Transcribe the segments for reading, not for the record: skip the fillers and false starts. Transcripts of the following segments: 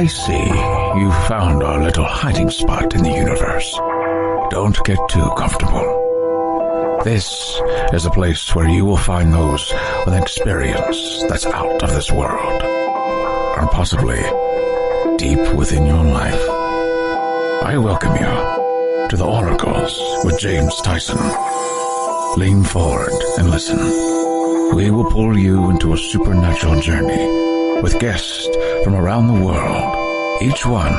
see you've found our little hiding spot in the universe. Don't get too comfortable. This is a place where you will find those with an experience that's out of this world, or possibly deep within your life. I welcome you to the Oracles with James Tyson. Lean forward and listen. We will pull you into a supernatural journey with guests from around the world, each one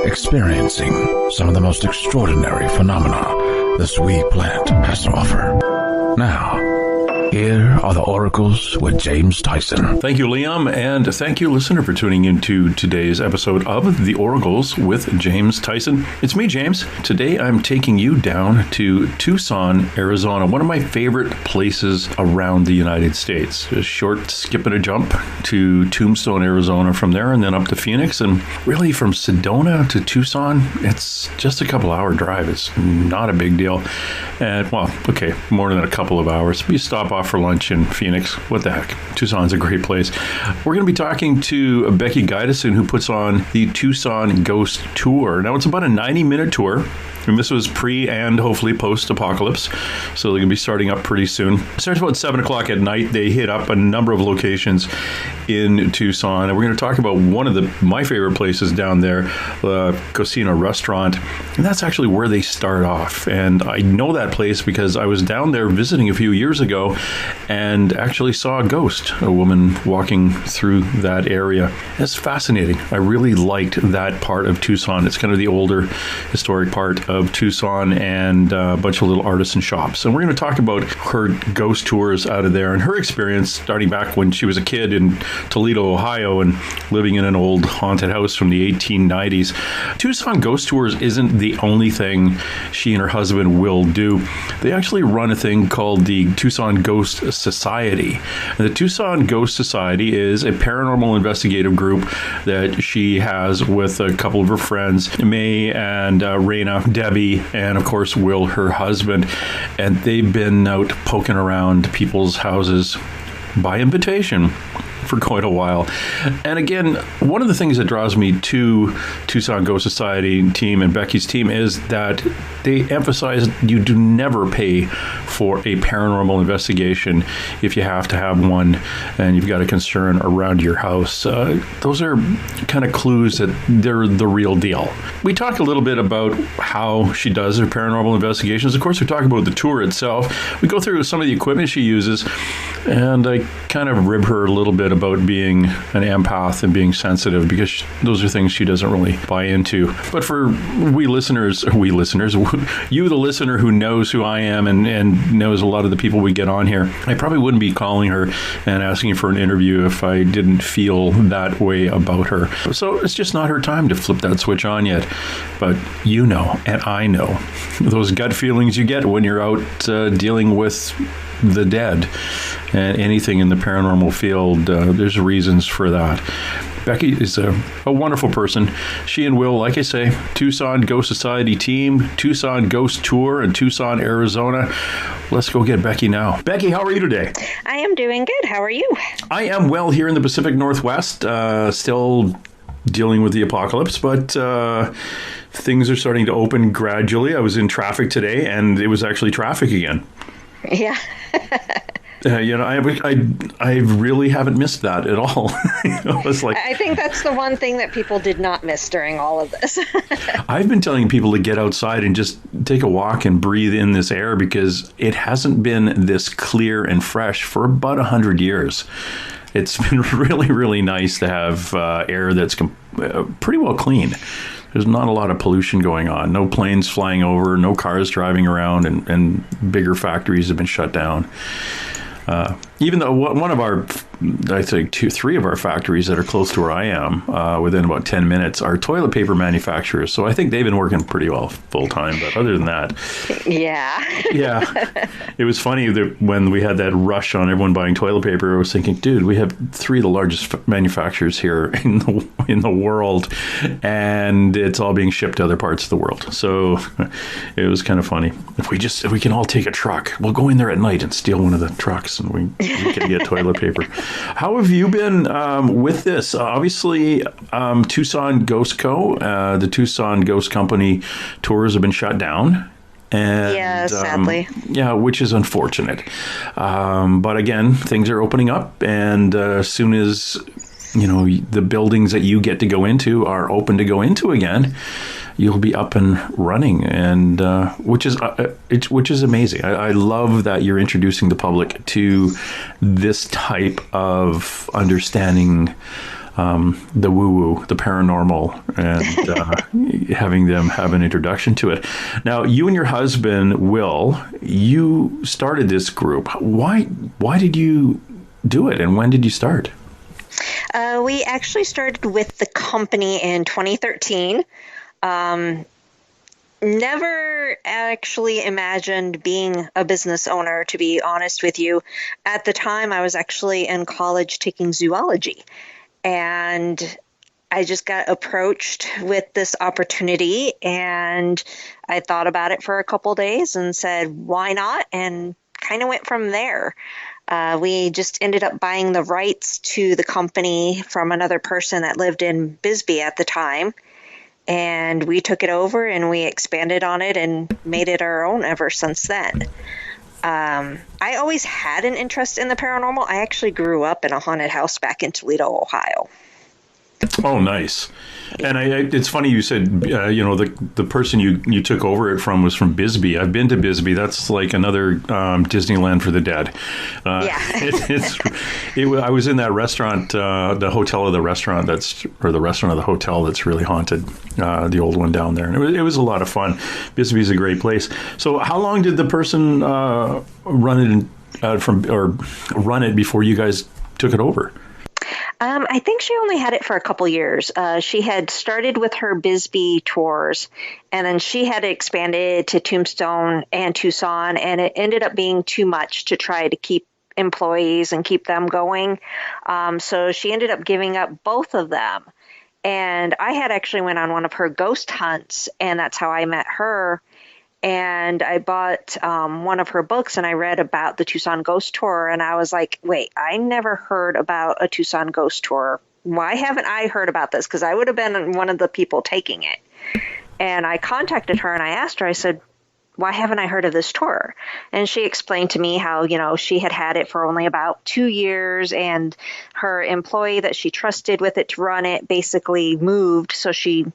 experiencing some of the most extraordinary phenomena this wee planet has to offer. Now, here are the Oracles with James Tyson. Thank you, Liam, and thank you, listener, for tuning into today's episode of The Oracles with James Tyson. It's me, James. Today, I'm taking you down to Tucson, Arizona, one of my favorite places around the United States. A short skip and a jump to Tombstone, Arizona from there, and then up to Phoenix. And really, from Sedona to Tucson, it's just a couple-hour drive. It's not a big deal. And, well, okay, more than a couple of hours. You stop off for lunch in Phoenix. What the heck? Tucson's a great place. We're going to be talking to Becky Gydesen, who puts on the Tucson Ghost Tour. Now, it's about a 90-minute tour. And this was pre and hopefully post-apocalypse. So they're going to be starting up pretty soon. It starts about 7 o'clock at night. They hit up a number of locations in Tucson. And we're going to talk about one of my favorite places down there, the Casino Restaurant. And that's actually where they start off. And I know that place because I was down there visiting a few years ago and actually saw a ghost, a woman walking through that area. It's fascinating. I really liked that part of Tucson. It's kind of the older historic part of Tucson and a bunch of little artisan shops. And we're going to talk about her ghost tours out of there and her experience starting back when she was a kid in Toledo, Ohio, and living in an old haunted house from the 1890s. Tucson Ghost Tours isn't the only thing she and her husband will do. They actually run a thing called the Tucson Ghost Society. And the Tucson Ghost Society is a paranormal investigative group that she has with a couple of her friends, May and Raina, Debbie, and of course Will, her husband. And they've been out poking around people's houses by invitation for quite a while. And again, one of the things that draws me to Tucson Ghost Society team and Becky's team is that they emphasize you do never pay for a paranormal investigation if you have to have one and you've got a concern around your house. Those are kind of clues that they're the real deal. We talk a little bit about how she does her paranormal investigations. Of course, we talk about the tour itself. We go through some of the equipment she uses, and I kind of rib her a little bit about being an empath and being sensitive, because those are things she doesn't really buy into. But for you the listener who knows who I am and knows a lot of the people we get on here, I probably wouldn't be calling her and asking for an interview if I didn't feel that way about her. So it's just not her time to flip that switch on yet. But you know, and I know, those gut feelings you get when you're out dealing with the dead and anything in the paranormal field. There's reasons for that. Becky is a wonderful person. She and Will, like I say, Tucson Ghost Society team, Tucson Ghost Tour in Tucson, Arizona. Let's go get Becky now. Becky, how are you today? I am doing good. How are you? I am well here in the Pacific Northwest, still dealing with the apocalypse, but things are starting to open gradually. I was in traffic today, and it was actually traffic again. Yeah. I really haven't missed that at all. It's like, I think that's the one thing that people did not miss during all of this. I've been telling people to get outside and just take a walk and breathe in this air, because it hasn't been this clear and fresh for about 100 years. It's been really, really nice to have air that's pretty well clean. There's not a lot of pollution going on. No planes flying over, no cars driving around, and bigger factories have been shut down. Even though one of our, I think 3 of our factories that are close to where I am, within about 10 minutes, are toilet paper manufacturers. So I think they've been working pretty well full time. But other than that, yeah, it was funny that when we had that rush on everyone buying toilet paper, I was thinking, dude, we have 3 of the largest manufacturers here in in the world, and it's all being shipped to other parts of the world. So it was kind of funny. If we can all take a truck, we'll go in there at night and steal one of the trucks, and we can get toilet paper. How have you been with this? Obviously, Tucson Ghost Co., the Tucson Ghost Company tours have been shut down. And, yeah, sadly. Which is unfortunate. But again, things are opening up, and as soon as the buildings that you get to go into are open to go into again, you'll be up and running, and which is amazing. I love that you're introducing the public to this type of understanding. The woo-woo, the paranormal, and having them have an introduction to it. Now, you and your husband, Will, you started this group. Why did you do it, and when did you start? We actually started with the company in 2013. Never actually imagined being a business owner, to be honest with you. At the time, I was actually in college taking zoology. And I just got approached with this opportunity, and I thought about it for a couple days and said, why not? And kind of went from there. We just ended up buying the rights to the company from another person that lived in Bisbee at the time. And we took it over and we expanded on it and made it our own ever since then. I always had an interest in the paranormal. I actually grew up in a haunted house back in Toledo, Ohio. Oh, nice. And it's funny you said, the person you took over it from was from Bisbee. I've been to Bisbee. That's like another Disneyland for the dead. Yeah. I was in that restaurant, the hotel of the restaurant or the restaurant of the hotel that's really haunted, the old one down there. And it was a lot of fun. Bisbee's a great place. So how long did the person run it before you guys took it over? I think she only had it for a couple years. She had started with her Bisbee tours, and then she had expanded to Tombstone and Tucson, and it ended up being too much to try to keep employees and keep them going. So she ended up giving up both of them. And I had actually went on one of her ghost hunts, and that's how I met her. And I bought one of her books, and I read about the Tucson Ghost Tour, and I was like, wait, I never heard about a Tucson Ghost Tour. Why haven't I heard about this? Because I would have been one of the people taking it. And I contacted her, and I asked her, I said, why haven't I heard of this tour? And she explained to me how, she had it for only about 2 years, and her employee that she trusted with it to run it basically moved, so she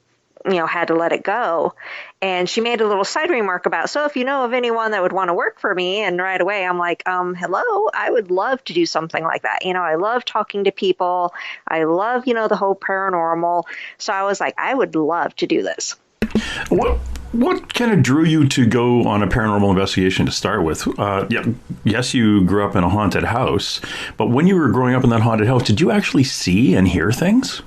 had to let it go. And she made a little side remark about, so if you know of anyone that would want to work for me, and right away I'm like, hello, I would love to do something like that. I love talking to people. I love, the whole paranormal. So I was like, I would love to do this. What kind of drew you to go on a paranormal investigation to start with? Yes, you grew up in a haunted house, but when you were growing up in that haunted house, did you actually see and hear things?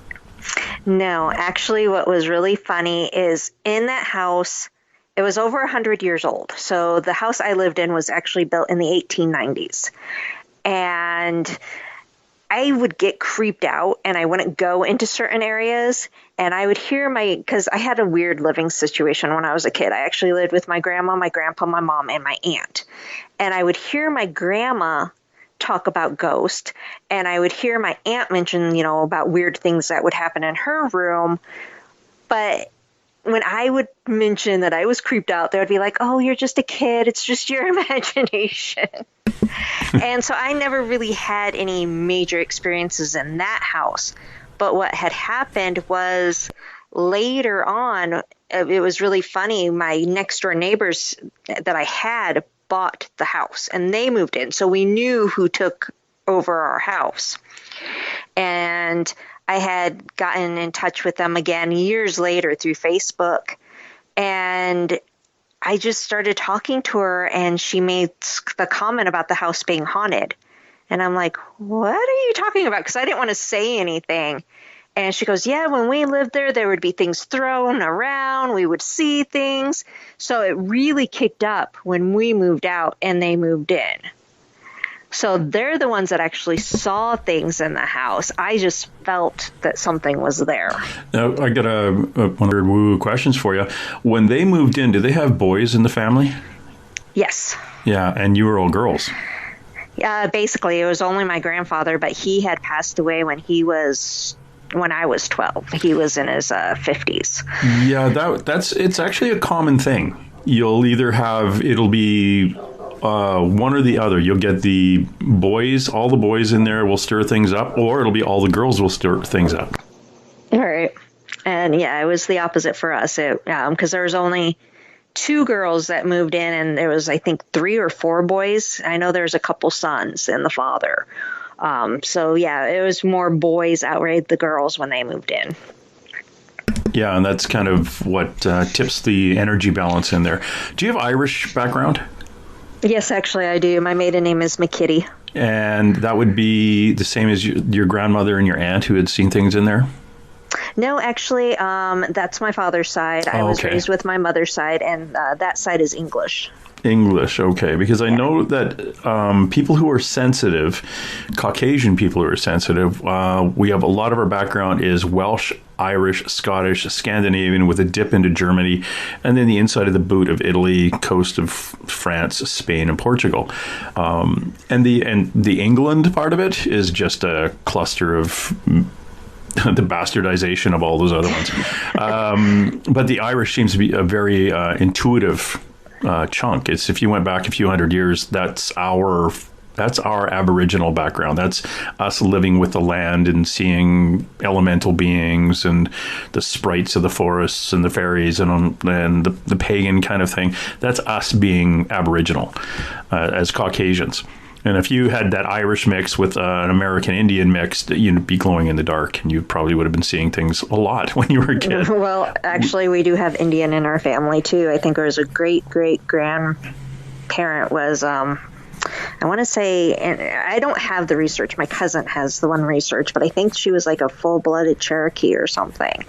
No, actually, what was really funny is in that house, it was over 100 years old. So the house I lived in was actually built in the 1890s. And I would get creeped out and I wouldn't go into certain areas. And I would hear because I had a weird living situation when I was a kid. I actually lived with my grandma, my grandpa, my mom, and my aunt. And I would hear my grandma talk about ghosts, and I would hear my aunt mention, about weird things that would happen in her room. But when I would mention that I was creeped out, they would be like, oh, you're just a kid. It's just your imagination. And so I never really had any major experiences in that house. But what had happened was later on, it was really funny. My next door neighbors that I had bought the house and they moved in. So we knew who took over our house. And I had gotten in touch with them again years later through Facebook. And I just started talking to her, and she made the comment about the house being haunted. And I'm like, what are you talking about? Because I didn't want to say anything. And she goes, yeah, when we lived there, there would be things thrown around. We would see things. So it really kicked up when we moved out and they moved in. So they're the ones that actually saw things in the house. I just felt that something was there. Now, I got one of woo questions for you. When they moved in, did they have boys in the family? Yes. Yeah, and you were all girls. Yeah, basically, it was only my grandfather, but he had passed away when I was 12. He was in his 50s. Yeah, it's actually a common thing. You'll either it'll be one or the other. You'll get the boys, all the boys in there will stir things up, or it'll be all the girls will stir things up. All right. And yeah, it was the opposite for us. Because there was only 2 girls that moved in, and there was, I think, 3 or 4 boys. I know there's a couple sons and the father. So yeah, it was more boys outweighed the girls when they moved in. Yeah, and that's kind of what tips the energy balance in there. Do you have Irish background? Yes, actually, I do. My maiden name is McKitty. And that would be the same as your grandmother and your aunt who had seen things in there? No, actually, that's my father's side. I was raised with my mother's side, and that side is English. English, okay. Because I know that people who are sensitive, Caucasian people who are sensitive, we have a lot of our background is Welsh, Irish, Scottish, Scandinavian with a dip into Germany, and then the inside of the boot of Italy, coast of France, Spain, and Portugal. And the England part of it is just a cluster of the bastardization of all those other ones. But the Irish seems to be a very intuitive chunk. It's, if you went back a few hundred years, that's our Aboriginal background. That's us living with the land and seeing elemental beings and the sprites of the forests and the fairies and the pagan kind of thing. That's us being Aboriginal as Caucasians. And if you had that Irish mix with an American Indian mix, you'd be glowing in the dark, and you probably would have been seeing things a lot when you were a kid. Well, actually, we do have Indian in our family, too. I think it was a great-great-grandparent was, I want to say, and I don't have the research. My cousin has the one research, but I think she was like a full-blooded Cherokee or something.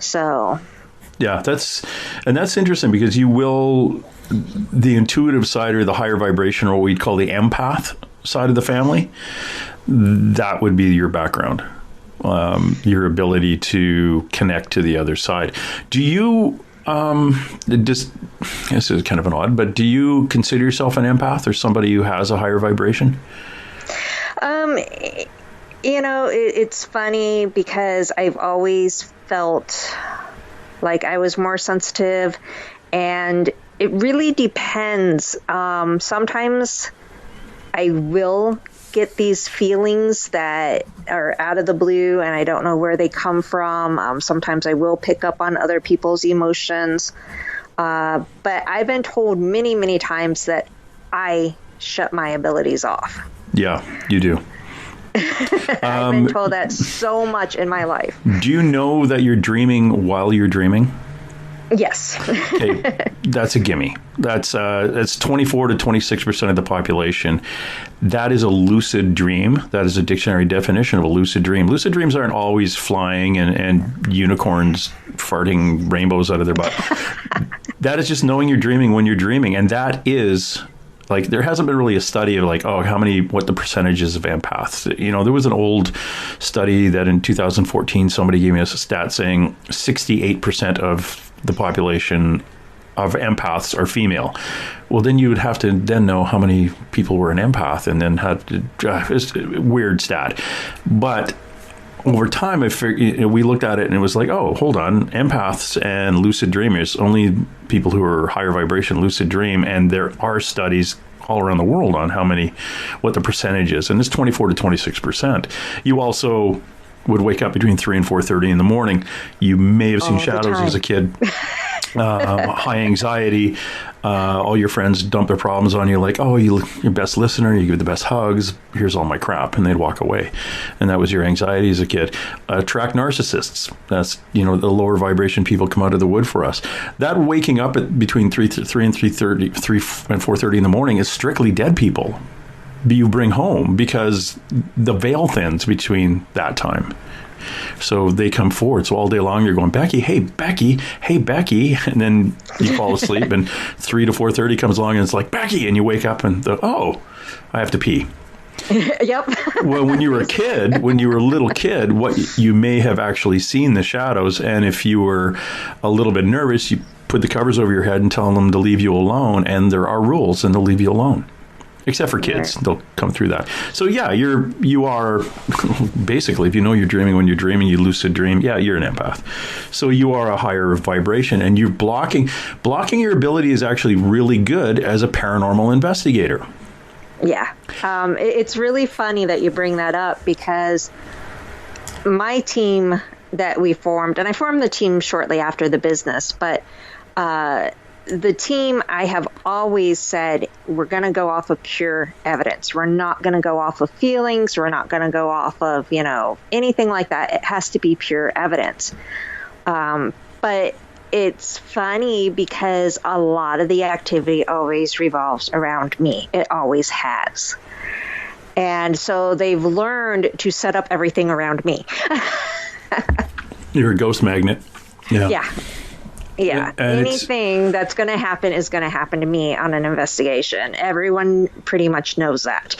So... Yeah, that's interesting because the intuitive side or the higher vibration, or what we'd call the empath side of the family, that would be your background, your ability to connect to the other side. Do you, this is kind of an odd, but do you consider yourself an empath or somebody who has a higher vibration? It's funny because I've always felt like I was more sensitive, and it really depends. Sometimes I will get these feelings that are out of the blue and I don't know where they come from. Sometimes I will pick up on other people's emotions. But I've been told many, many times that I shut my abilities off. Yeah, you do. I've been told that so much in my life. Do you know that you're dreaming while you're dreaming? Yes. Okay, that's a gimme. That's 24 to 26% of the population. That is a lucid dream. That is a dictionary definition of a lucid dream. Lucid dreams aren't always flying and unicorns farting rainbows out of their butt. That is just knowing you're dreaming when you're dreaming. And that is... like, there hasn't been really a study of like, what the percentages of empaths. There was an old study that in 2014, somebody gave me a stat saying 68% of the population of empaths are female. Well, then you would have to then know how many people were an empath and then have to, it's a weird stat. But over time, we looked at it and it was like, oh, hold on, empaths and lucid dreamers, only people who are higher vibration lucid dream, and there are studies all around the world on what the percentage is, and it's 24 to 26%. You also would wake up between 3 and 4:30 in the morning. You may have seen shadows as a kid. High anxiety. All your friends dump their problems on you, like, oh, you're best listener, you give the best hugs, here's all my crap, and they'd walk away. And that was your anxiety as a kid. Attract narcissists. That's, the lower vibration people come out of the wood for us. That waking up at between 3 and 4:30 in the morning is strictly dead people you bring home, because the veil thins between that time. So they come forward. So all day long you're going, Becky, hey, Becky, hey, Becky. And then you fall asleep and 3 to 4:30 comes along and it's like, Becky. And you wake up and I have to pee. Yep. Well, when you were a little kid, what you may have actually seen the shadows. And if you were a little bit nervous, you put the covers over your head and tell them to leave you alone. And there are rules, and they'll leave you alone. Except for kids, they'll come through that. So yeah, you are basically, if you know you're dreaming when you're dreaming, you lucid dream. Yeah, you're an empath. So you are a higher vibration, and you're blocking your ability is actually really good as a paranormal investigator. Yeah, it's really funny that you bring that up, because my team that we formed, and I formed the team shortly after the business, but the team, I have always said, we're going to go off of pure evidence. We're not going to go off of feelings. We're not going to go off of, anything like that. It has to be pure evidence. But it's funny because a lot of the activity always revolves around me. It always has. And so they've learned to set up everything around me. You're a ghost magnet. Yeah. Yeah. Yeah, anything that's going to happen is going to happen to me on an investigation. Everyone pretty much knows that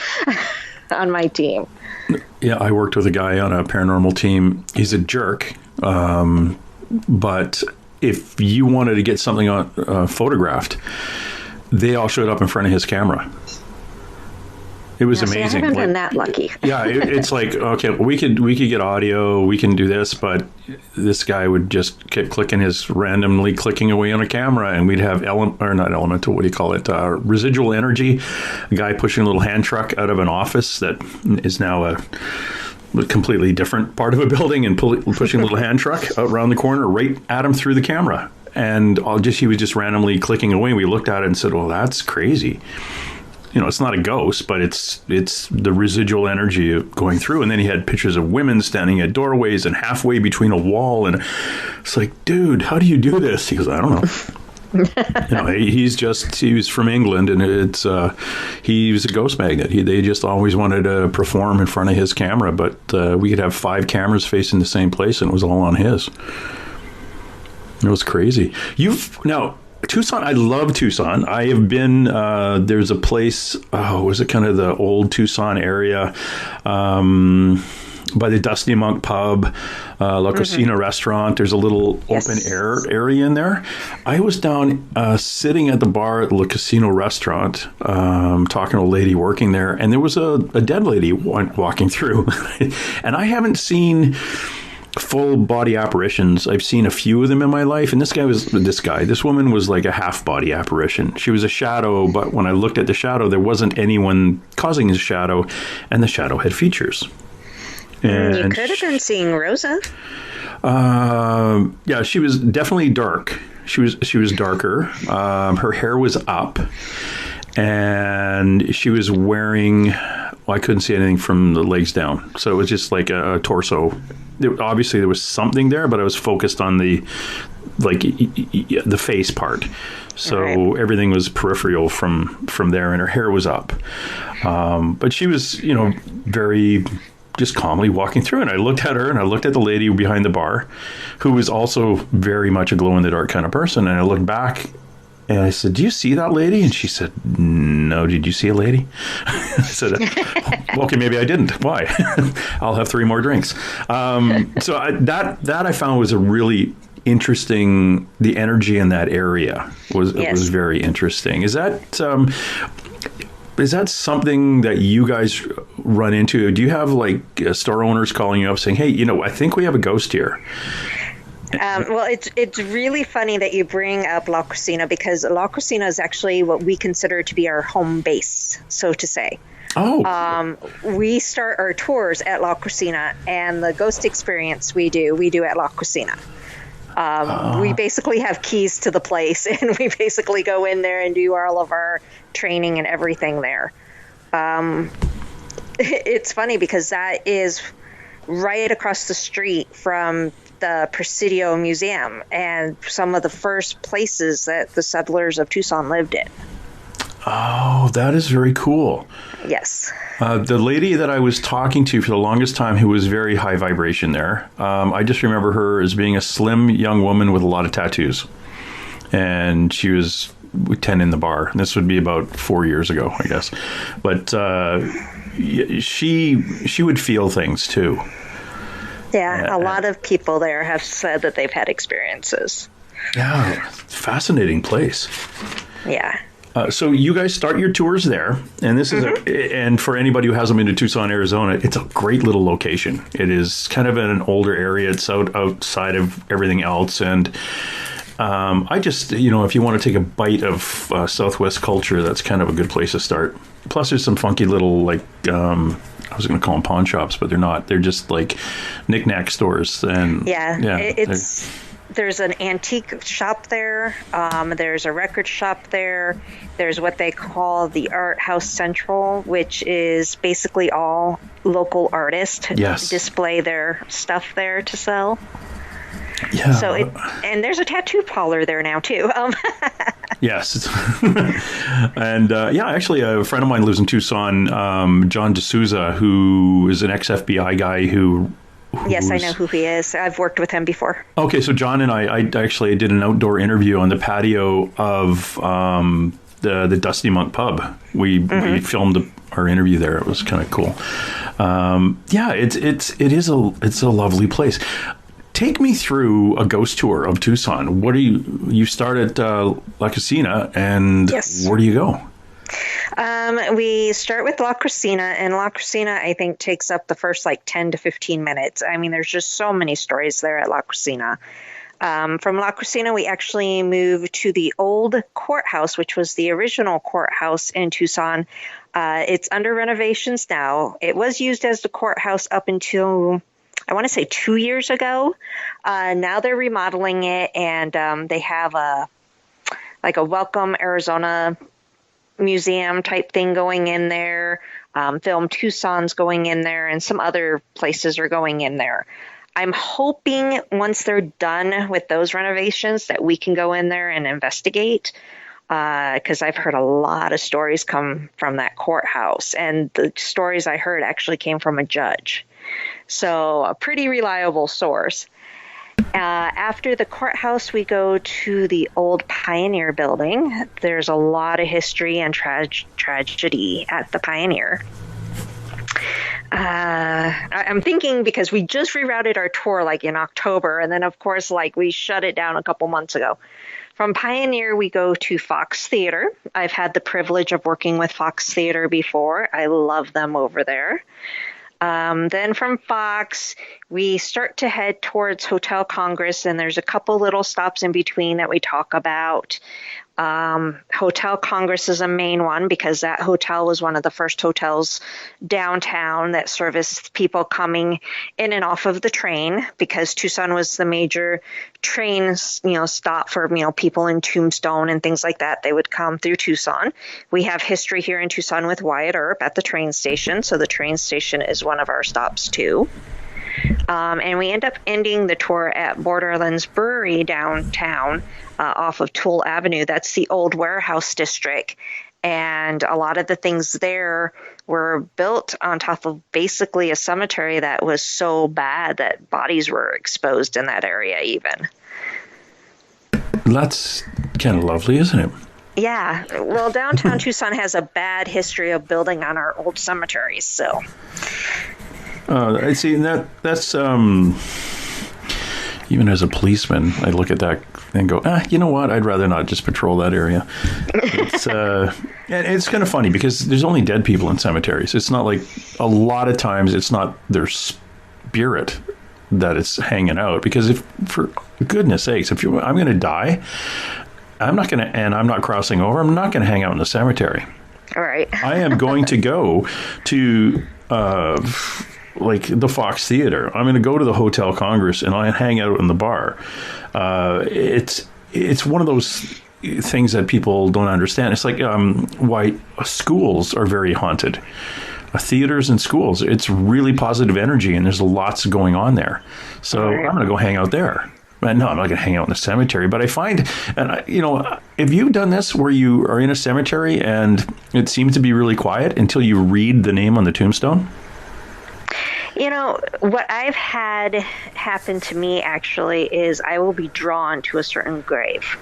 on my team. Yeah, I worked with a guy on a paranormal team. He's a jerk, but if you wanted to get something on photographed, they all showed up in front of his camera. It was amazing. I haven't been that lucky. Yeah, it's like, okay, we could get audio, we can do this, but this guy would just keep randomly clicking away on a camera, and we'd have residual energy. A guy pushing a little hand truck out of an office that is now a completely different part of a building, and pushing a little hand truck out around the corner right at him through the camera. And he was just randomly clicking away. We looked at it and said, well, that's crazy. It's not a ghost, but it's the residual energy of going through. And then he had pictures of women standing at doorways and halfway between a wall. And it's like, dude, how do you do this? He goes, I don't know. He was from England, and he was a ghost magnet. They just always wanted to perform in front of his camera, but we could have 5 cameras facing the same place, and it was all on his. It was crazy. Tucson, I love Tucson. I have been, there's a place, was it kind of the old Tucson area, by the Dusty Monk Pub, La Cocina restaurant. There's a little open air area in there. I was down sitting at the bar at La Cocina restaurant, talking to a lady working there, and there was a dead lady walking through. And I haven't seen full body apparitions. I've seen a few of them in my life, and this woman was like a half body apparition. She was a shadow, but when I looked at the shadow, there wasn't anyone causing the shadow, and the shadow had features. And you could have been seeing Rosa. Yeah, she was definitely dark. She was darker. Her hair was up, and she was wearing, I couldn't see anything from the legs down, so it was just like a torso. Obviously there was something there, but I was focused on the face part, so everything was peripheral from there, and her hair was up, but she was very just calmly walking through, and I looked at her, and I looked at the lady behind the bar, who was also very much a glow-in-the-dark kind of person, and I looked back and I said, do you see that lady? And she said, no, did you see a lady? I said, okay, maybe I didn't. Why? I'll have 3 more drinks. So that I found was a really interesting, the energy in that area was very interesting. Is that something that you guys run into? Do you have store owners calling you up saying, hey, I think we have a ghost here? Well, it's really funny that you bring up La Cocina, because La Cocina is actually what we consider to be our home base, so to say. Oh. We start our tours at La Cocina, and the ghost experience we do at La Cocina. We basically have keys to the place, and we basically go in there and do all of our training and everything there. It's funny because that is right across the street from the Presidio Museum and some of the first places that the settlers of Tucson lived in. Oh, that is very cool. Yes. The lady that I was talking to for the longest time, who was very high vibration there, I just remember her as being a slim young woman with a lot of tattoos. And she was 10 in the bar. And this would be about 4 years ago, I guess. But she would feel things too. Yeah, a lot of people there have said that they've had experiences. Yeah, fascinating place. Yeah. So you guys start your tours there, and this is and for anybody who hasn't been to Tucson, Arizona, it's a great little location. It is kind of in an older area. It's outside of everything else, and I just, if you want to take a bite of Southwest culture, that's kind of a good place to start. Plus, there's some funky little, I was going to call them pawn shops, but they're not. They're just like knick-knack stores. And there's an antique shop there. There's a record shop there. There's what they call the Art House Central, which is basically all local artists display their stuff there to sell. Yeah. So and there's a tattoo parlor there now too. Yes. And actually a friend of mine lives in Tucson, John D'Souza, who is an ex-FBI guy Yes, I know who he is. I've worked with him before. Okay, so John and I actually did an outdoor interview on the patio of the Dusty Monk Pub. We filmed our interview there. It was kind of cool. It's a lovely place. Take me through a ghost tour of Tucson. What do you start at La Cocina, and where do you go? We start with La Cocina, and La Cocina, I think, takes up the first 10 to 15 minutes. I mean, there's just so many stories there at La Cocina. From La Cocina, we actually moved to the old courthouse, which was the original courthouse in Tucson. It's under renovations now. It was used as the courthouse up until, I want to say, 2 years ago. Now they're remodeling it, and they have a Welcome Arizona museum type thing going in there. Film Tucson's going in there, and some other places are going in there. I'm hoping once they're done with those renovations that we can go in there and investigate, because I've heard a lot of stories come from that courthouse, and the stories I heard actually came from a judge. So a pretty reliable source. After the courthouse, we go to the old Pioneer building. There's a lot of history and tragedy at the Pioneer. I'm thinking because we just rerouted our tour in October, and then of course we shut it down a couple months ago. From Pioneer, we go to Fox Theater. I've had the privilege of working with Fox Theater before. I love them over there. Then from Fox, we start to head towards Hotel Congress, and there's a couple little stops in between that we talk about. Hotel Congress is a main one because that hotel was one of the first hotels downtown that serviced people coming in and off of the train, because Tucson was the major train, stop for, people in Tombstone and things like that. They would come through Tucson. We have history here in Tucson with Wyatt Earp at the train station. So the train station is one of our stops too. And we end up ending the tour at Borderlands Brewery downtown off of Toole Avenue. That's the old warehouse district. And a lot of the things there were built on top of basically a cemetery that was so bad that bodies were exposed in that area even. That's kind of lovely, isn't it? Yeah. Well, downtown Tucson has a bad history of building on our old cemeteries, so... I see. That's even as a policeman, I look at that and go, you know what? I'd rather not just patrol that area. It's kind of funny because there's only dead people in cemeteries. It's not like a lot of times it's not their spirit that it's hanging out, because if, for goodness sakes, I'm going to die, I'm not crossing over. I'm not going to hang out in the cemetery. All right. I am going to go to the Fox Theater. I'm going to go to the Hotel Congress and I hang out in the bar. It's one of those things that people don't understand. It's like why schools are very haunted. Theaters and schools, it's really positive energy, and there's lots going on there. So I'm going to go hang out there. No, I'm not going to hang out in the cemetery. But I find, and have you done this where you are in a cemetery and it seems to be really quiet until you read the name on the tombstone? What I've had happen to me actually is I will be drawn to a certain grave.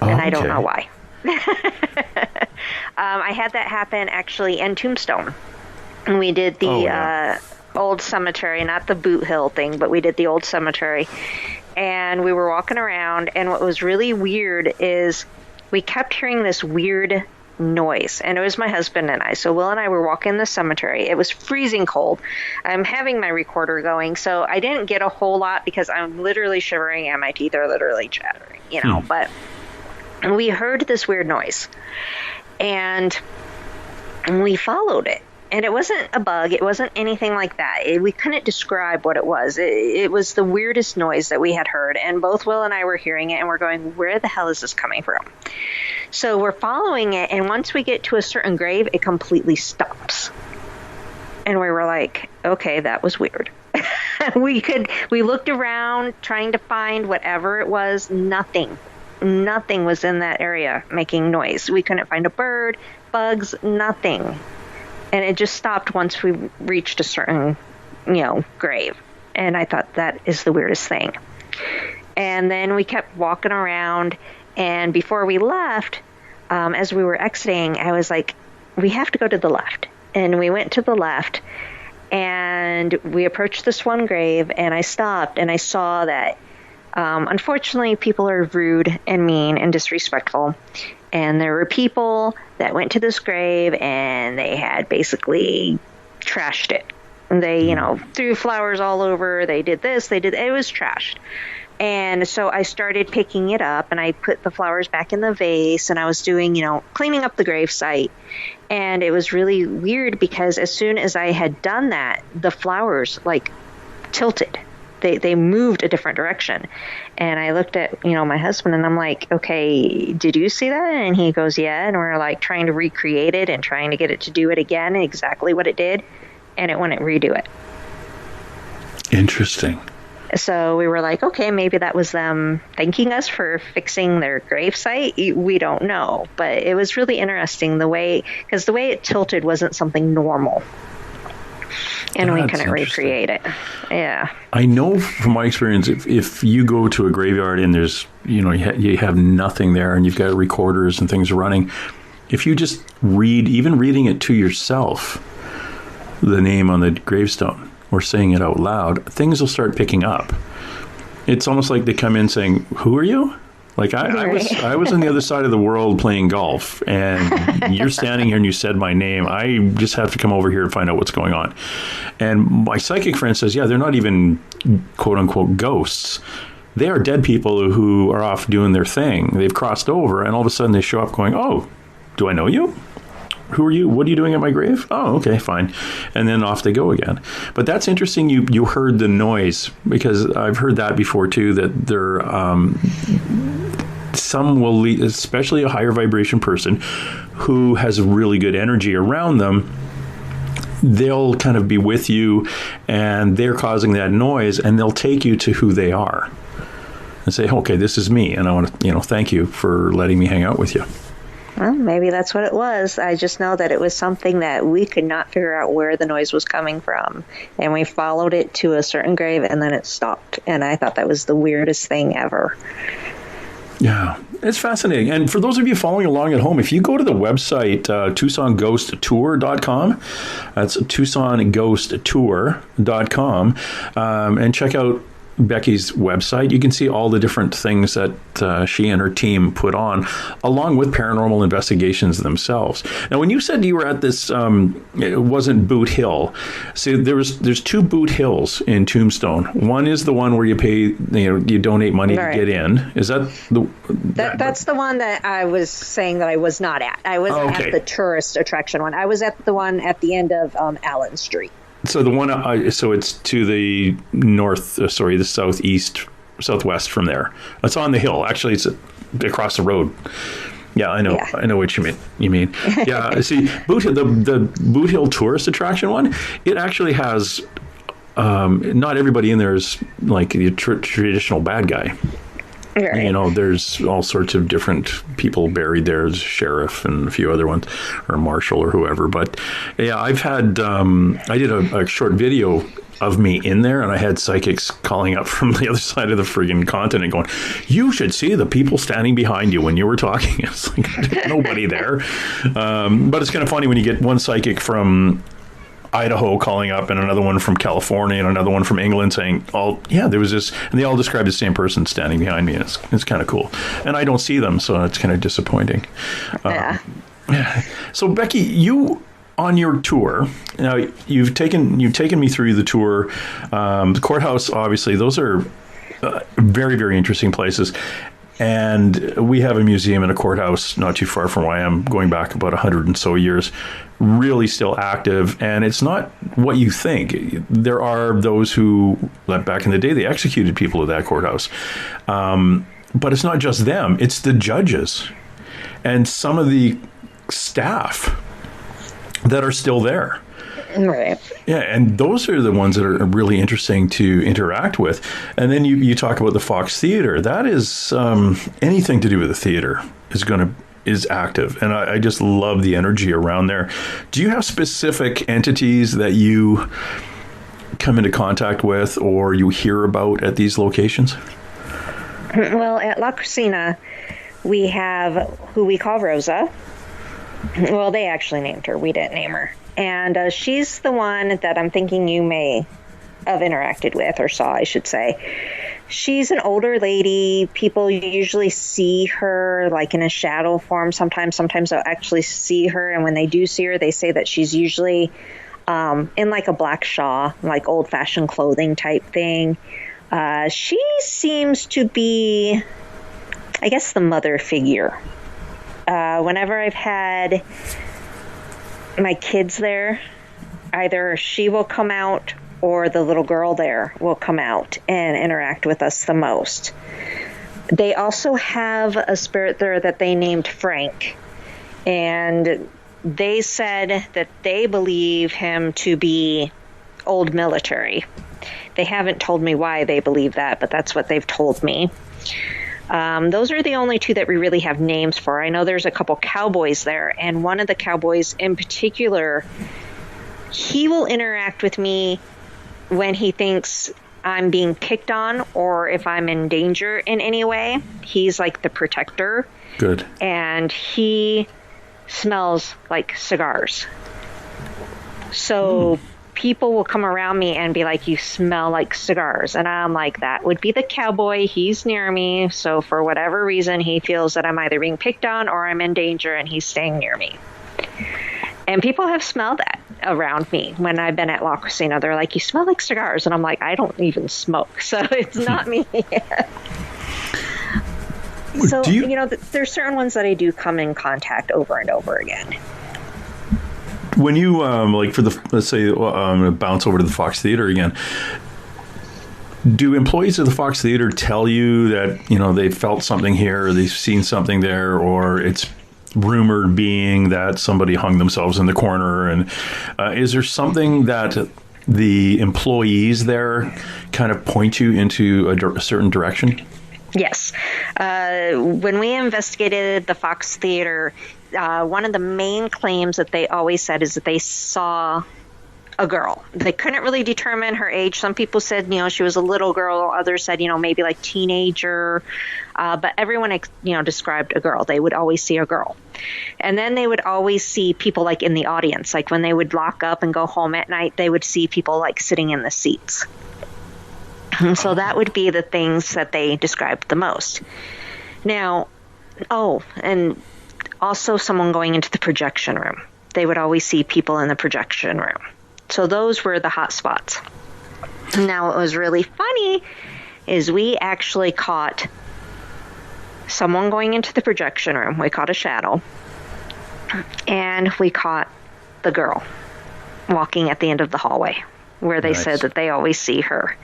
And I don't know why. I had that happen actually in Tombstone. And we did the old cemetery, not the Boot Hill thing, but we did the old cemetery. And we were walking around, and what was really weird is we kept hearing this weird noise, and it was my husband and I. So Will and I were walking the cemetery. It was freezing cold. I'm having my recorder going, so I didn't get a whole lot because I'm literally shivering and my teeth are literally chattering, you know. But we heard this weird noise, and we followed it. And it wasn't a bug. It wasn't anything like that. We couldn't describe what it was. It was the weirdest noise that we had heard. And both Will and I were hearing it, and we're going, where the hell is this coming from? So we're following it, and once we get to a certain grave, it completely stops. And we were like, okay, that was weird. We looked around trying to find whatever it was. Nothing was in that area making noise. We couldn't find a bird, bugs, nothing. And it just stopped once we reached a certain, grave. And I thought, that is the weirdest thing. And then we kept walking around. And before we left, as we were exiting, I was like, we have to go to the left. And we went to the left. And we approached this one grave. And I stopped. And I saw that, unfortunately, people are rude and mean and disrespectful. And there were people that went to this grave, and they had basically trashed it. And they, threw flowers all over. They did this. It was trashed. And so I started picking it up, and I put the flowers back in the vase, and I was doing, cleaning up the grave site. And it was really weird because as soon as I had done that, the flowers, tilted. They moved a different direction. And I looked at, my husband, and I'm like, okay, did you see that? And he goes, yeah. And we're trying to recreate it and trying to get it to do it again, exactly what it did. And it wouldn't redo it. Interesting. So we were like, okay, maybe that was them thanking us for fixing their gravesite. We don't know. But it was really interesting because the way it tilted wasn't something normal. And we couldn't recreate it. Yeah. I know from my experience, if you go to a graveyard and there's, you have nothing there and you've got recorders and things running, if you just reading it to yourself, the name on the gravestone or saying it out loud, things will start picking up. It's almost like they come in saying, who are you? I was on the other side of the world playing golf, and you're standing here and you said my name. I just have to come over here and find out what's going on. And my psychic friend says, yeah, they're not even quote unquote ghosts. They are dead people who are off doing their thing. They've crossed over, and all of a sudden they show up going, oh, do I know you? Who are you? What are you doing at my grave? Oh, okay, fine. And then off they go again. But that's interesting. You heard the noise, because I've heard that before too, that there, some will lead, especially a higher vibration person who has really good energy around them. They'll kind of be with you, and they're causing that noise, and they'll take you to who they are and say, okay, this is me. And I want to, thank you for letting me hang out with you. Well, maybe that's what it was. I just know that it was something that we could not figure out where the noise was coming from. And we followed it to a certain grave, and then it stopped. And I thought that was the weirdest thing ever. Yeah, it's fascinating. And for those of you following along at home, if you go to the website, TucsonGhostTour.com, that's TucsonGhostTour.com, and check out Becky's website, you can see all the different things that she and her team put on, along with paranormal investigations themselves. Now, when you said you were at this, it wasn't Boot Hill. See, there's two Boot Hills in Tombstone. One is the one where you pay, you donate money to get in. Is that the? That's the one that I was saying that I was not at. I was at the tourist attraction one. I was at the one at the end of Allen Street. So the one, so it's to the the southwest from there. It's on the hill. Actually, it's across the road. Yeah, I know. Yeah. I know what you mean. Yeah, see, the Boot Hill tourist attraction one, it actually has, not everybody in there is like the traditional bad guy. Right. You know, there's all sorts of different people buried there, as sheriff and a few other ones, or marshal or whoever. But yeah, I've had, I did a short video of me in there, and I had psychics calling up from the other side of the friggin' continent going, you should see the people standing behind you when you were talking. It's like, there's nobody there. But it's kind of funny when you get one psychic from Idaho calling up and another one from California and another one from England saying, oh, yeah, there was this, and they all describe the same person standing behind me. It's kind of cool. And I don't see them, so it's kind of disappointing. Yeah. So, Becky, you, on your tour, now you've taken me through the tour, the courthouse, obviously, those are very, very interesting places. And we have a museum and a courthouse not too far from where I am, going back about 100 and so years, really still active. And it's not what you think. There are those who, like back in the day, they executed people at that courthouse. But it's not just them, it's the judges and some of the staff that are still there. Right. Yeah, and those are the ones that are really interesting to interact with. And then you talk about the Fox Theater. That is anything to do with the theater is active, and I just love the energy around there. Do you have specific entities that you come into contact with or you hear about at these locations? Well, at La Cocina, we have who we call Rosa. Well, they actually named her. We didn't name her. And she's the one that I'm thinking you may have interacted with, or saw, I should say. She's an older lady. People usually see her like in a shadow form sometimes. Sometimes they'll actually see her. And when they do see her, they say that she's usually in like a black shawl, like old-fashioned clothing type thing. She seems to be, I guess, the mother figure. Whenever I've had my kids there, either she will come out or the little girl there will come out and interact with us the most. They also have a spirit there that they named Frank, and they said that they believe him to be old military. They haven't told me why they believe that, but that's what they've told me. Those are the only two that we really have names for. I know there's a couple cowboys there, and one of the cowboys in particular, he will interact with me when he thinks I'm being picked on or if I'm in danger in any way. He's like the protector. Good. And he smells like cigars. So people will come around me and be like, you smell like cigars. And I'm like, that would be the cowboy. He's near me. So for whatever reason, he feels that I'm either being picked on or I'm in danger and he's staying near me. And people have smelled that around me when I've been at La Cocina. They're like, you smell like cigars. And I'm like, I don't even smoke. So it's not me. So, you know, there's certain ones that I do come in contact over and over again. When you, like for the, let's say, I'm going to bounce over to the Fox Theater again. Do employees of the Fox Theater tell you that, you know, they felt something here or they've seen something there, or it's rumored being that somebody hung themselves in the corner? And is there something that the employees there kind of point you into a certain direction? Yes. When we investigated the Fox Theater, one of the main claims that they always said is that they saw a girl. They couldn't really determine her age. Some people said, you know, she was a little girl. Others said, you know, maybe like teenager. But everyone, you know, described a girl. They would always see a girl. And then they would always see people like in the audience. Like when they would lock up and go home at night, they would see people like sitting in the seats. So that would be the things that they described the most. Now, and also someone going into the projection room. They would always see people in the projection room. So those were the hot spots. Now, what was really funny is we actually caught someone going into the projection room. We caught a shadow. And we caught the girl walking at the end of the hallway where they said that they always see her.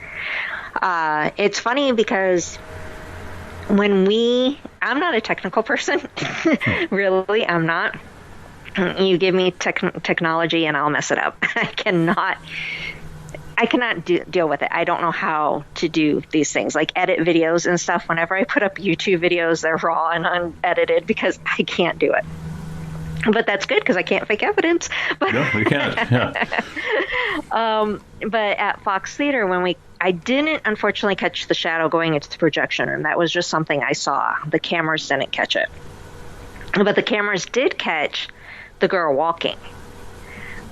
It's funny because I'm not a technical person. Really, I'm not. You give me technology and I'll mess it up. I cannot deal with it. I don't know how to do these things, like edit videos and stuff. Whenever I put up YouTube videos, they're raw and unedited because I can't do it. But that's good because I can't fake evidence. But, No, you can't. Yeah. But at Fox Theater, I didn't unfortunately catch the shadow going into the projection room. That was just something I saw. The cameras didn't catch it. But the cameras did catch the girl walking.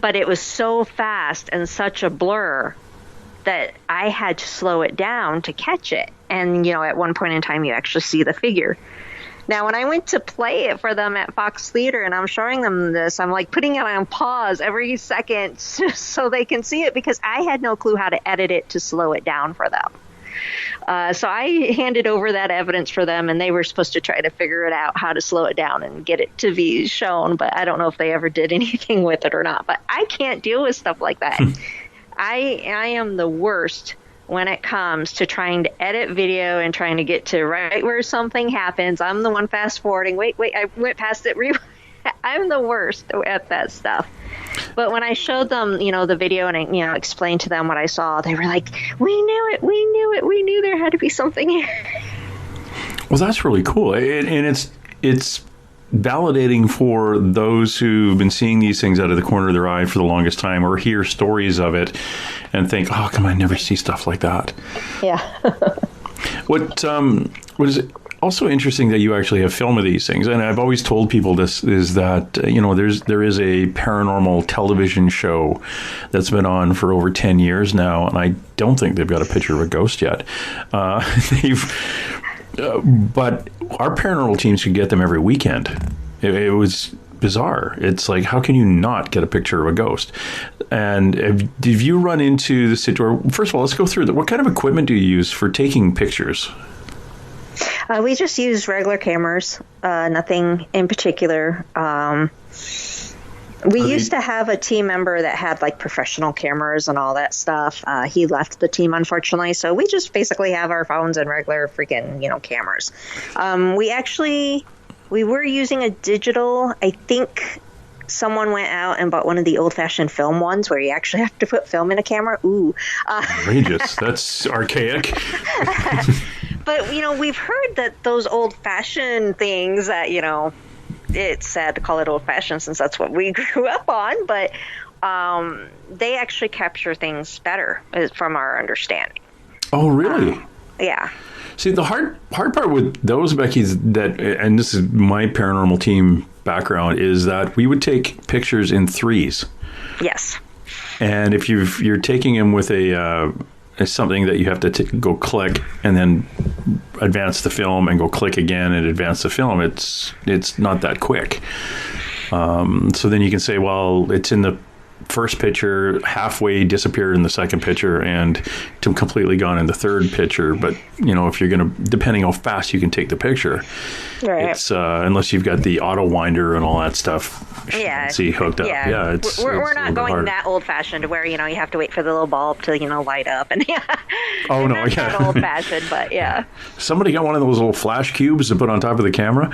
But it was so fast and such a blur that I had to slow it down to catch it. And, at one point in time, you actually see the figure. Now, when I went to play it for them at Fox Theater and I'm showing them this, I'm like putting it on pause every second so they can see it because I had no clue how to edit it to slow it down for them. So I handed over that evidence for them, and they were supposed to try to figure it out how to slow it down and get it to be shown. But I don't know if they ever did anything with it or not. But I can't deal with stuff like that. I am the worst when it comes to trying to edit video and trying to get to right where something happens. I'm the one fast forwarding. Wait, I went past it. I'm the worst at that stuff. But when I showed them, the video and I, explained to them what I saw, they were like, we knew it. We knew there had to be something here. Well, that's really cool. And it's validating for those who've been seeing these things out of the corner of their eye for the longest time or hear stories of it and think, oh, come on, I never see stuff like that. Yeah. What is it? Also interesting that you actually have film of these things, and I've always told people this is that there is a paranormal television show that's been on for over 10 years now, and I don't think they've got a picture of a ghost yet. But our paranormal teams could get them every weekend. It was bizarre. It's like, how can you not get a picture of a ghost? And have you run into the situation? First of all, let's go through what kind of equipment do you use for taking pictures? We just use regular cameras, nothing in particular. We used to have a team member that had like professional cameras and all that stuff. He left the team, unfortunately. So we just basically have our phones and regular freaking, cameras. We were using a digital. I think someone went out and bought one of the old-fashioned film ones where you actually have to put film in a camera. Ooh. Outrageous. That's archaic. But, we've heard that those old-fashioned things that, it's sad to call it old-fashioned since that's what we grew up on, but they actually capture things better from our understanding. Oh, really? Yeah. See, the hard part with those, Becky, is that, and this is my paranormal team background, is that we would take pictures in threes. Yes. And if you're taking them with something that you have to go click and then advance the film and go click again and advance the film, it's not that quick. So then you can say, well, it's in the first picture, halfway disappeared in the second picture, and completely gone in the third picture. But if you're going to, depending how fast you can take the picture, right? It's unless you've got the auto winder and all that stuff. Yeah, see hooked up. Yeah, we're not going that old fashioned where you have to wait for the little bulb to light up and yeah. Oh no, yeah, not old fashioned, but yeah. Somebody got one of those little flash cubes to put on top of the camera,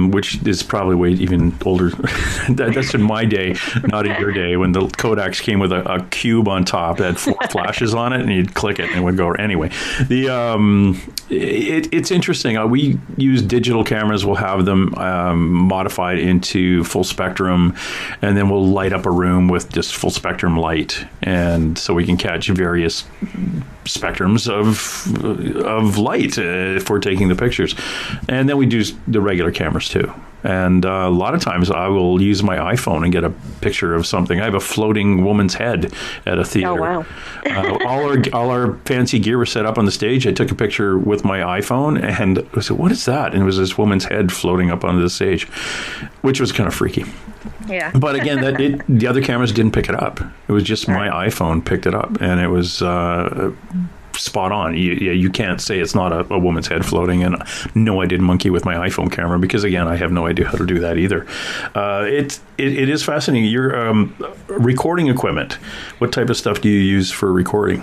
which is probably way even older. That's in my day, not in your day, when the Kodaks came with a cube on top that had 4 flashes on it, and you'd click it and it would go. Anyway, it's interesting. We use digital cameras. We'll have them modified into full spectrum, and then we'll light up a room with just full spectrum light, and so we can catch various spectrums of light if we're taking the pictures. And then we do the regular cameras too. And a lot of times I will use my iPhone and get a picture of something. I have a floating woman's head at a theater. Oh, wow. all our fancy gear was set up on the stage. I took a picture with my iPhone and I said, what is that? And it was this woman's head floating up onto the stage, which was kind of freaky. Yeah. But again, the other cameras didn't pick it up. It was just my iPhone picked it up, and it was spot on. You can't say it's not a woman's head floating. And no, I didn't monkey with my iPhone camera because, again, I have no idea how to do that either. It is fascinating. Your recording equipment, what type of stuff do you use for recording?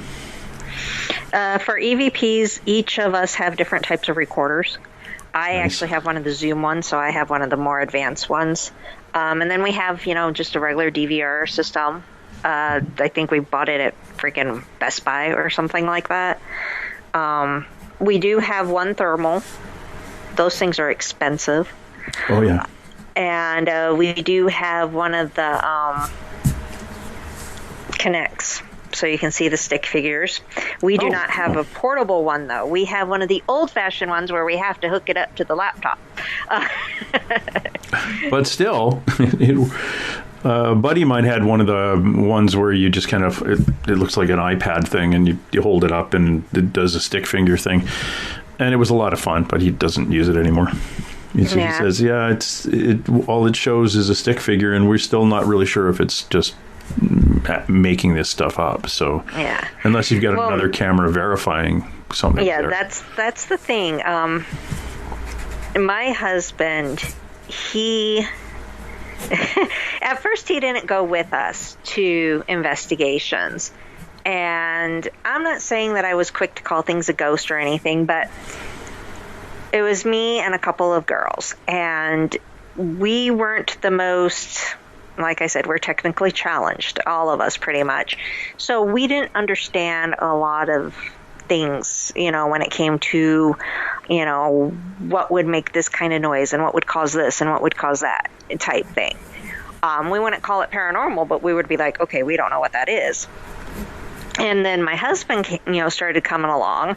For EVPs, each of us have different types of recorders. I actually have one of the Zoom ones, so I have one of the more advanced ones. And then we have, just a regular DVR system. I think we bought it at freaking Best Buy or something like that. We do have one thermal. Those things are expensive. Oh, yeah. And we do have one of the Connects, so you can see the stick figures. We do not have a portable one, though. We have one of the old-fashioned ones where we have to hook it up to the laptop. But still, a buddy of mine had one of the ones where you just kind of, it looks like an iPad thing, and you hold it up and it does a stick figure thing. And it was a lot of fun, but he doesn't use it anymore. He says, all it shows is a stick figure, and we're still not really sure if it's just making this stuff up. So unless you've got another camera verifying something. Yeah, that's the thing. My husband, he at first he didn't go with us to investigations. And I'm not saying that I was quick to call things a ghost or anything, but it was me and a couple of girls, and we weren't the most, like I said, we're technically challenged, all of us pretty much. So we didn't understand a lot of things, when it came to, what would make this kind of noise and what would cause this and what would cause that type thing. We wouldn't call it paranormal, but we would be like, okay, we don't know what that is. And then my husband, started coming along,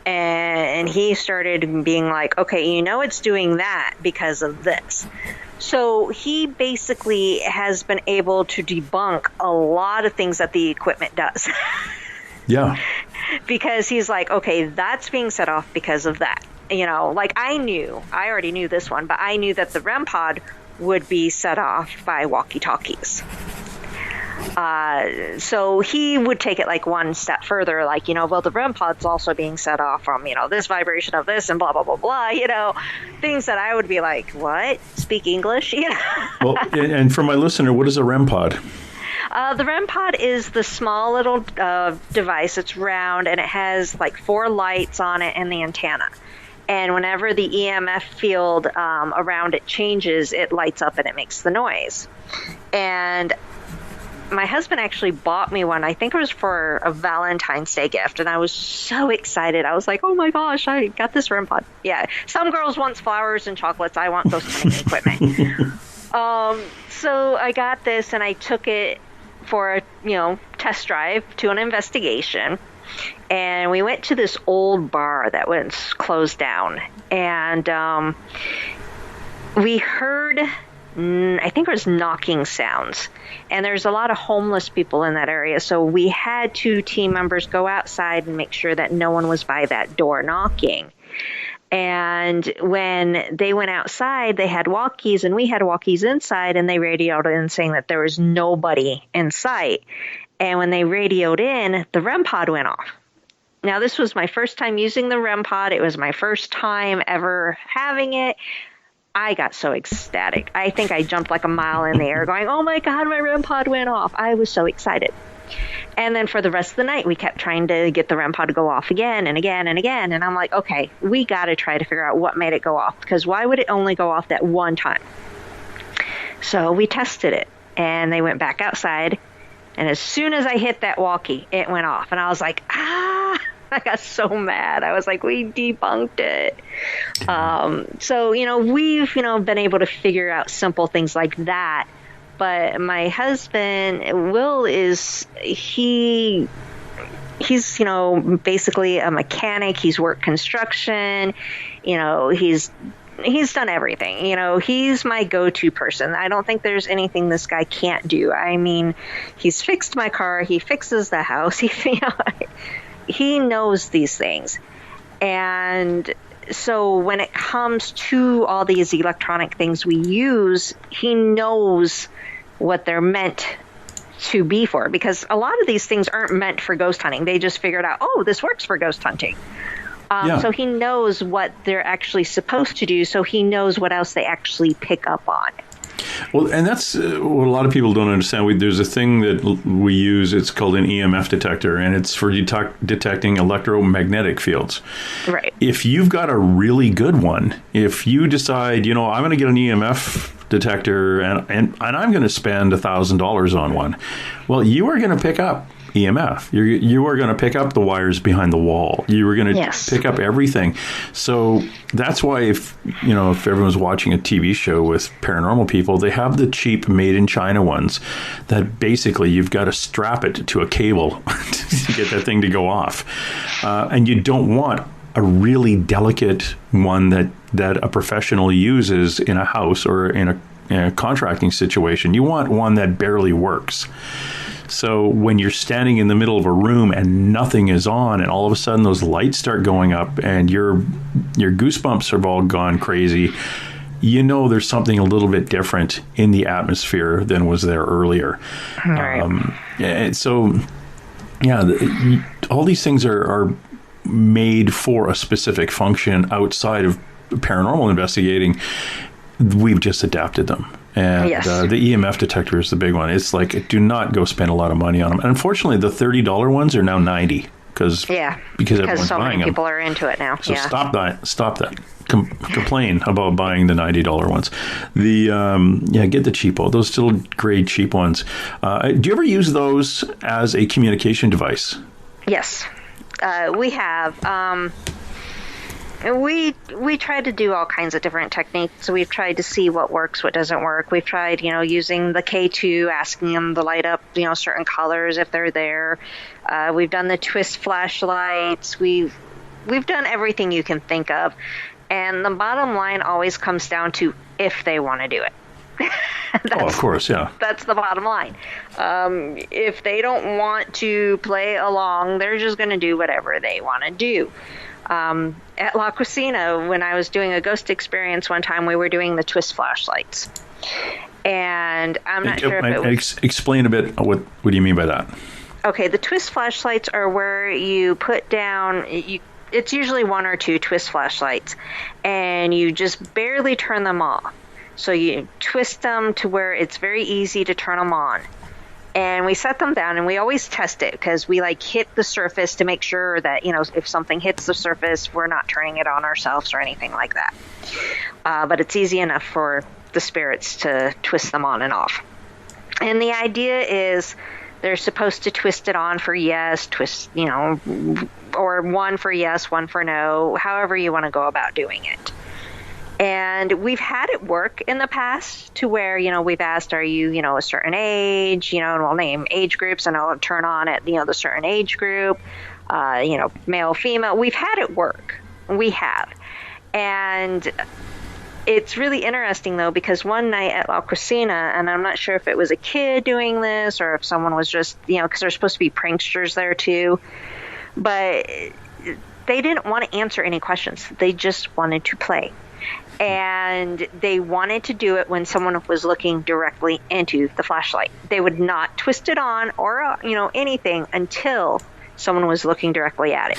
and he started being like, okay, it's doing that because of this. So he basically has been able to debunk a lot of things that the equipment does. Yeah. Because he's like, okay, that's being set off because of that. Like I already knew this one, but I knew that the REM pod would be set off by walkie-talkies. So he would take it like one step further, like, the REM pod's also being set off from, this vibration of this and blah, blah, blah, blah, things that I would be like, what? Speak English? Well, and for my listener, what is a REM pod? The REM pod is the small little device. It's round, and it has like 4 lights on it and the antenna. And whenever the EMF field around it changes, it lights up and it makes the noise. And my husband actually bought me one. I think it was for a Valentine's Day gift, and I was so excited. I was like, oh my gosh, I got this REM pod. Yeah, some girls want flowers and chocolates. I want ghost hunting equipment. So I got this, and I took it for a test drive to an investigation. And we went to this old bar that was closed down, and we heard, I think it was knocking sounds. And there's a lot of homeless people in that area, so we had 2 team members go outside and make sure that no one was by that door knocking. And when they went outside, they had walkies, and we had walkies inside, and they radioed in saying that there was nobody in sight. And when they radioed in, the REM pod went off. Now, this was my first time using the REM pod. It was my first time ever having it. I got so ecstatic. I think I jumped like a mile in the air going, oh my God, my REM pod went off. I was so excited. And then for the rest of the night, we kept trying to get the REM pod to go off again and again and again. And I'm like, okay, we got to try to figure out what made it go off, because why would it only go off that one time? So we tested it, and they went back outside. And as soon as I hit that walkie, it went off. And I was like, I got so mad. I was like, we debunked it. So, we've, been able to figure out simple things like that. But my husband, Will, he's, basically a mechanic. He's worked construction. He's done everything. He's my go-to person. I don't think there's anything this guy can't do. I mean, he's fixed my car. He fixes the house. He knows these things. And so when it comes to all these electronic things we use, he knows what they're meant to be for, because a lot of these things aren't meant for ghost hunting. They just figured out, oh, this works for ghost hunting. So he knows what they're actually supposed to do, so he knows what else they actually pick up on. Well, and that's what a lot of people don't understand. There's a thing that we use. It's called an EMF detector, and it's for detecting electromagnetic fields. Right. If you've got a really good one, if you decide, I'm going to get an EMF detector, and I'm going to spend $1,000 on one. Well, you are going to pick up EMF. You are going to pick up the wires behind the wall. You are going to pick up everything. So that's why if everyone's watching a TV show with paranormal people, they have the cheap made in China ones that basically you've got to strap it to a cable to get that thing to go off. And you don't want a really delicate one that a professional uses in a house or in a contracting situation. You want one that barely works. So when you're standing in the middle of a room and nothing is on, and all of a sudden those lights start going up and your goosebumps have all gone crazy, there's something a little bit different in the atmosphere than was there earlier. Right. And so, all these things are made for a specific function outside of paranormal investigating. We've just adapted them. And the EMF detector is the big one. It's like, do not go spend a lot of money on them. And unfortunately, the $30 ones are now $90 because everyone's so buying many them. people are into it now. So stop that. Complain about buying the $90 ones. Get the cheapo. Those still great cheap ones. Do you ever use those as a communication device? Yes, we have. We try to do all kinds of different techniques. So we've tried to see what works, what doesn't work. We've tried, using the K2, asking them to light up, certain colors if they're there. We've done the twist flashlights. We've done everything you can think of. And the bottom line always comes down to if they want to do it. Of course, yeah. That's the bottom line. If they don't want to play along, they're just going to do whatever they want to do. At La Cocina, when I was doing a ghost experience one time, we were doing the twist flashlights. And I'm not sure if it was... Explain a bit, what do you mean by that? Okay, the twist flashlights are where you put down... It's usually one or two twist flashlights, and you just barely turn them off. So you twist them to where it's very easy to turn them on. And we set them down, and we always test it because we hit the surface to make sure that, if something hits the surface, we're not turning it on ourselves or anything like that. But it's easy enough for the spirits to twist them on and off. And the idea is they're supposed to twist it on for yes, or one for yes, one for no, however you want to go about doing it. And we've had it work in the past to where, we've asked, are you, a certain age, and we'll name age groups and I'll turn on at, the certain age group, male, female. We've had it work. We have. And it's really interesting, though, because one night at La Cocina, and I'm not sure if it was a kid doing this or if someone was just, because there's supposed to be pranksters there, too. But they didn't want to answer any questions. They just wanted to play. And they wanted to do it when someone was looking directly into the flashlight. They would not twist it on or, anything until someone was looking directly at it.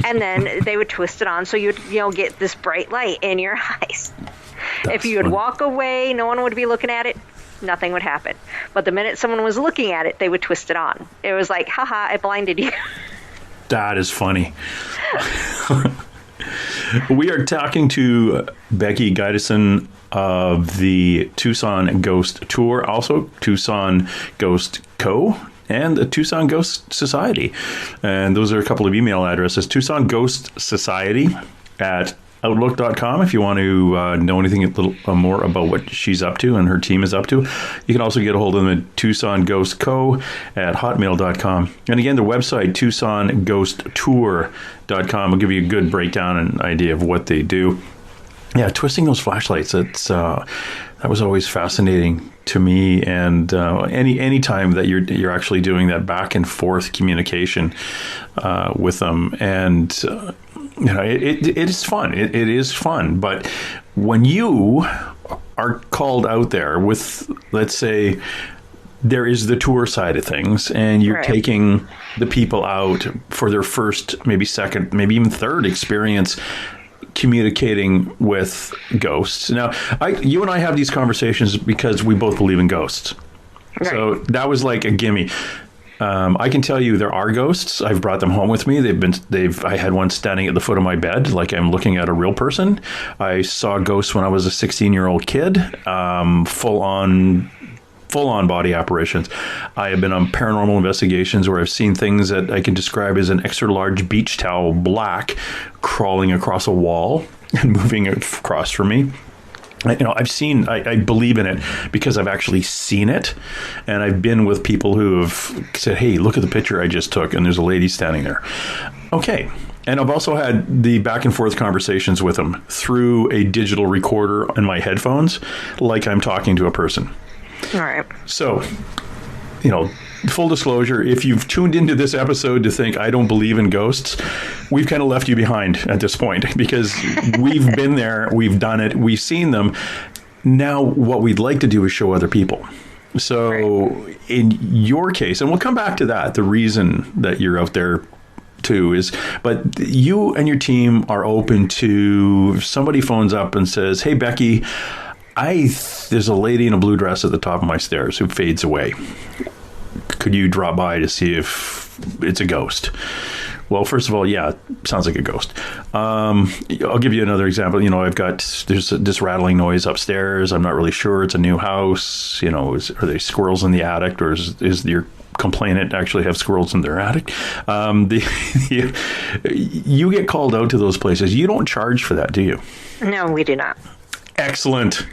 And then they would twist it on so you'd, get this bright light in your eyes. If you would walk away, no one would be looking at it. Nothing would happen. But the minute someone was looking at it, they would twist it on. It was like, haha, I blinded you. That is funny. We are talking to Becky Gydesen of the Tucson Ghost Tour, also Tucson Ghost Co. and the Tucson Ghost Society. And those are a couple of email addresses. Tucson Ghost Society at Outlook.com if you want to know anything a little more about what she's up to and her team is up to. You can also get a hold of them at Tucson Ghost Co. at Hotmail.com. And again, the website, TucsonGhostTour.com, will give you a good breakdown and idea of what they do. Yeah, twisting those flashlights, that was always fascinating to me. And any time that you're actually doing that back and forth communication with them, and it is fun. It is fun. But when you are called out there with, let's say, there is the tour side of things, and you're taking the people out for their first, maybe second, maybe even third experience communicating with ghosts. Now, you and I have these conversations because we both believe in ghosts. Right. So that was like a gimme. I can tell you there are ghosts. I've brought them home with me. I had one standing at the foot of my bed, like I'm looking at a real person. I saw ghosts when I was a 16-year-old kid, full on body apparitions. I have been on paranormal investigations where I've seen things that I can describe as an extra large beach towel, black, crawling across a wall and moving across from me. I believe in it because I've actually seen it, and I've been with people who have said, hey, look at the picture I just took, and there's a lady standing there. Okay. And I've also had the back and forth conversations with them through a digital recorder in my headphones, like I'm talking to a person. All right. So, full disclosure, if you've tuned into this episode to think I don't believe in ghosts, we've kind of left you behind at this point because we've been there, we've done it, we've seen them. Now, what we'd like to do is show other people. So in your case, and we'll come back to that, the reason that you're out there too is, but you and your team are open to, if somebody phones up and says, hey, Becky, there's a lady in a blue dress at the top of my stairs who fades away. Could you drop by to see if it's a ghost? Well, first of all, yeah, sounds like a ghost. I'll give you another example. There's this rattling noise upstairs. I'm not really sure. It's a new house. Are there squirrels in the attic, or is your complainant actually have squirrels in their attic? You get called out to those places. You don't charge for that, do you? No, we do not. Excellent.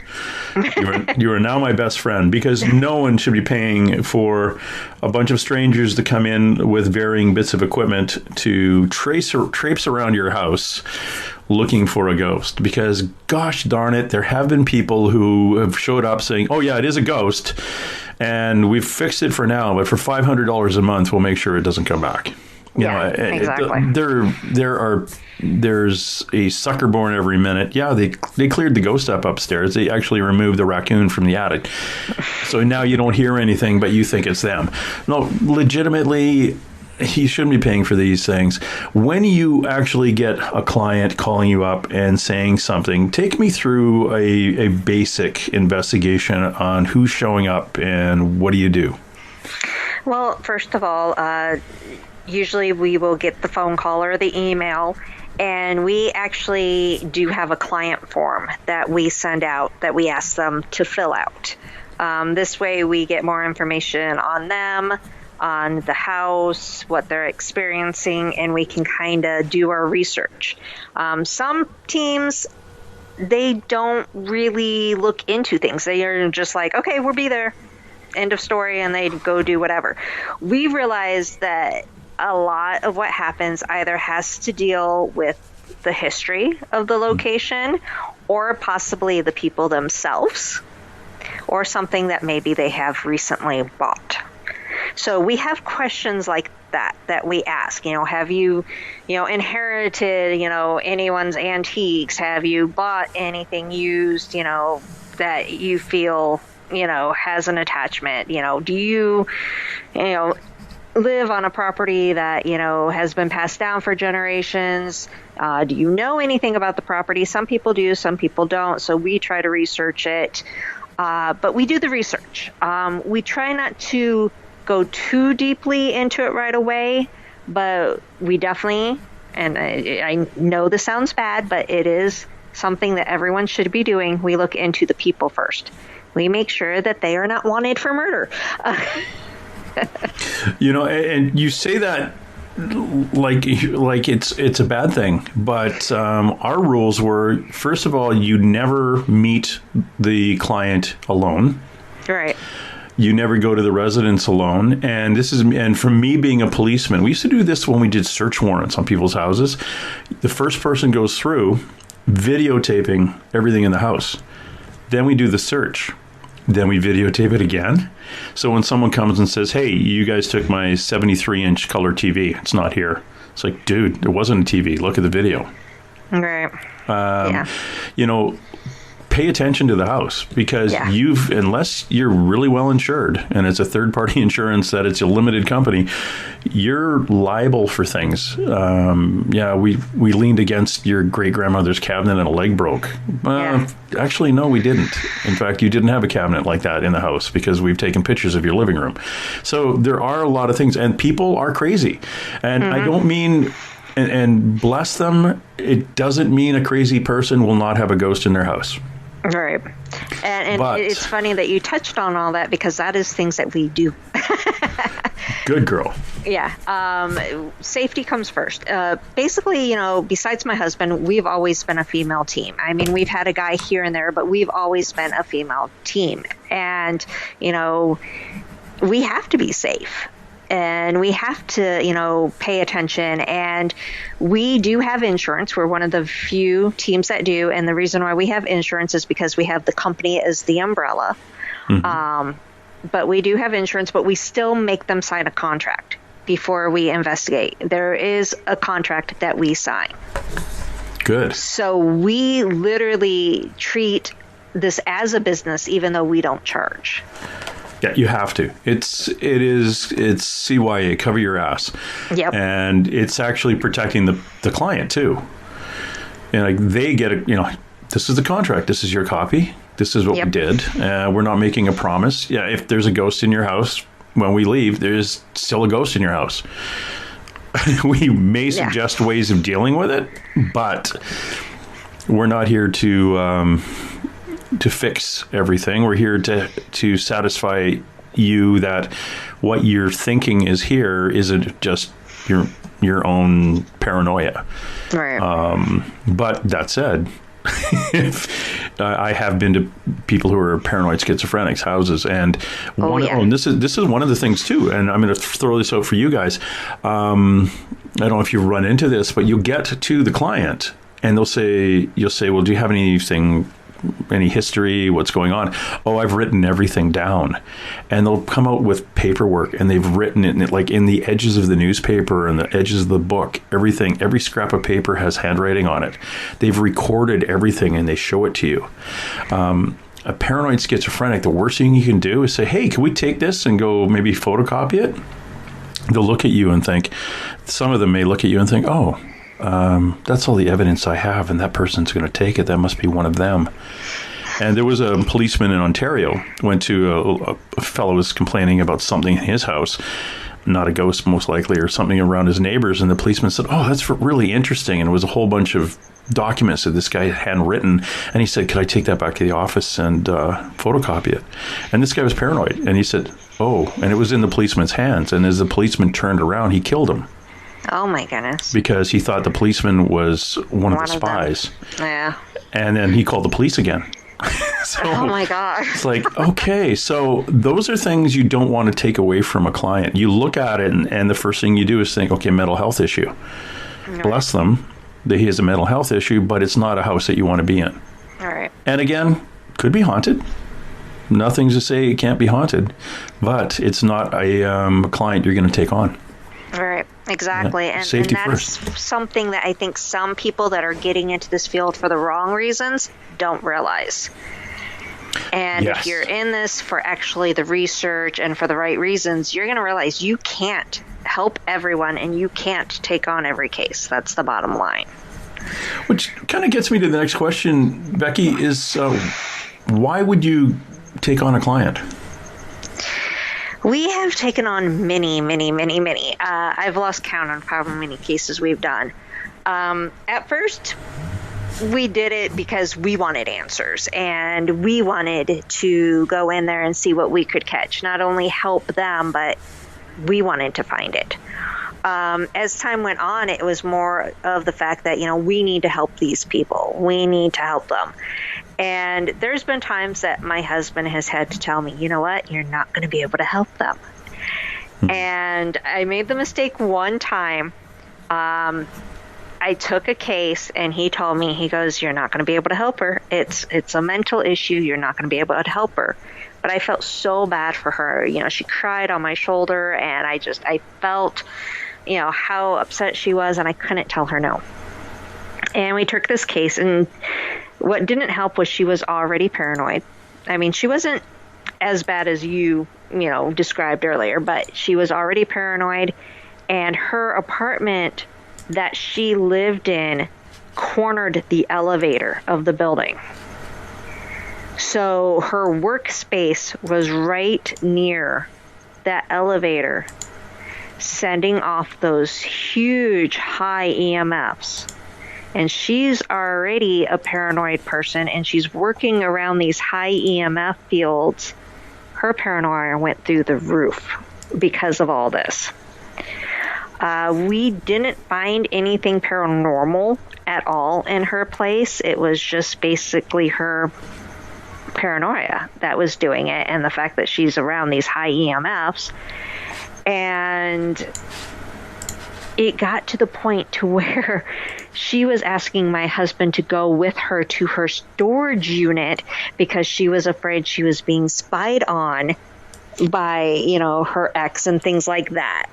You are now my best friend, because no one should be paying for a bunch of strangers to come in with varying bits of equipment to traipse around your house looking for a ghost. Because gosh darn it, there have been people who have showed up saying, oh yeah, it is a ghost, and we've fixed it for now, but for $500 a month, we'll make sure it doesn't come back. Exactly. There's a sucker born every minute. Yeah, they cleared the ghost up upstairs. They actually removed the raccoon from the attic. So now you don't hear anything, but you think it's them. No, legitimately, you shouldn't be paying for these things. When you actually get a client calling you up and saying something, take me through a basic investigation on who's showing up and what do you do? Well, first of all, usually we will get the phone call or the email, and we actually do have a client form that we send out that we ask them to fill out. This way we get more information on them, on the house, what they're experiencing, and we can kind of do our research. Some teams, they don't really look into things. They are just like, okay, we'll be there. End of story, and they go do whatever. We realize that a lot of what happens either has to deal with the history of the location, or possibly the people themselves, or something that maybe they have recently bought. So we have questions like that we ask. Have you, inherited, anyone's antiques? Have you bought anything used, that you feel, has an attachment? Do you, live on a property that, has been passed down for generations? Do you know anything about the property? Some people do, some people don't. So we try to research it. But we do the research. We try not to go too deeply into it right away, but we definitely, and I know this sounds bad, but it is something that everyone should be doing. We look into the people first. We make sure that they are not wanted for murder. And you say that like it's a bad thing, but our rules were, first of all, you never meet the client alone. Right. You never go to the residence alone. And from me being a policeman, we used to do this when we did search warrants on people's houses. The first person goes through videotaping everything in the house. Then we do the search. Then we videotape it again. So when someone comes and says, hey, you guys took my 73-inch color TV, it's not here. It's like, dude, there wasn't a TV. Look at the video. Right. Yeah. pay attention to the house, because unless you're really well insured and it's a third party insurance, that it's a limited company, you're liable for things. We leaned against your great grandmother's cabinet and a leg broke. Actually, no, we didn't. In fact, you didn't have a cabinet like that in the house, because we've taken pictures of your living room. So there are a lot of things, and people are crazy. And I don't mean, and bless them, it doesn't mean a crazy person will not have a ghost in their house. Right. And it's funny that you touched on all that, because that is things that we do. Good girl. Yeah. Safety comes first. Basically, besides my husband, we've always been a female team. I mean, we've had a guy here and there, but we've always been a female team. And, we have to be safe. And we have to, pay attention. And we do have insurance. We're one of the few teams that do. And the reason why we have insurance is because we have the company as the umbrella. But we do have insurance, but we still make them sign a contract before we investigate. There is a contract that we sign. Good. So we literally treat this as a business, even though we don't charge. Yeah, you have to. It's CYA, cover your ass. Yep. And it's actually protecting the client too. And like they get it, this is the contract. This is your copy. This is what we did. We're not making a promise. Yeah, if there's a ghost in your house when we leave, there's still a ghost in your house. We may suggest ways of dealing with it, but we're not here to fix everything. We're here to satisfy you that what you're thinking is here isn't just your own paranoia. Right. But that said, I have been to people who are paranoid schizophrenics houses, and this is one of the things too. And I'm going to throw this out for you guys. I don't know if you've run into this, but you get to the client and you'll say, well, do you have any history? What's going on? Oh, I've written everything down. And they'll come out with paperwork, and they've written it like in the edges of the newspaper and the edges of the book. Everything, every scrap of paper has handwriting on it. They've recorded everything and they show it to you. A paranoid schizophrenic, the worst thing you can do is say, hey, can we take this and go maybe photocopy it? They'll look at you and think, some of them may look at you and think, oh, that's all the evidence I have, and that person's going to take it. That must be one of them. And there was a policeman in Ontario, went to a fellow was complaining about something in his house, not a ghost most likely, or something around his neighbors. And the policeman said, oh, that's really interesting. And it was a whole bunch of documents that this guy had handwritten. And he said, could I take that back to the office and photocopy it? And this guy was paranoid. And he said, oh, and it was in the policeman's hands. And as the policeman turned around, he killed him. Oh, my goodness. Because he thought the policeman was one of the spies. Yeah. And then he called the police again. So oh, my God. It's like, okay, so those are things you don't want to take away from a client. You look at it, and the first thing you do is think, okay, mental health issue. Right. Bless them. He has a mental health issue, but it's not a house that you want to be in. All right. And again, could be haunted. Nothing's to say it can't be haunted, but it's not a client you're going to take on. Right, exactly. Yeah. And Safety that's first. Something that I think some people that are getting into this field for the wrong reasons don't realize. And if you're in this for actually the research and for the right reasons, you're going to realize you can't help everyone and you can't take on every case. That's the bottom line. Which kind of gets me to the next question, Becky, is why would you take on a client? We have taken on many. I've lost count on how many cases we've done. At first, we did it because we wanted answers, and we wanted to go in there and see what we could catch. Not only help them, but we wanted to find it. As time went on, it was more of the fact that, we need to help these people. We need to help them. And there's been times that my husband has had to tell me, you know what, you're not going to be able to help them. And I made the mistake one time. I took a case and he told me, he goes, you're not going to be able to help her. It's a mental issue. You're not going to be able to help her. But I felt so bad for her. She cried on my shoulder, and I felt, how upset she was, and I couldn't tell her no. And we took this case, and What didn't help was she was already paranoid. I mean, she wasn't as bad as you described earlier, but she was already paranoid, and her apartment that she lived in cornered the elevator of the building. So her workspace was right near that elevator, sending off those huge high EMFs. And she's already a paranoid person, and she's working around these high EMF fields. Her paranoia went through the roof because of all this. We didn't find anything paranormal at all in her place. It was just basically her paranoia that was doing it, and the fact that she's around these high EMFs. And it got to the point to where she was asking my husband to go with her to her storage unit because she was afraid she was being spied on by, her ex and things like that.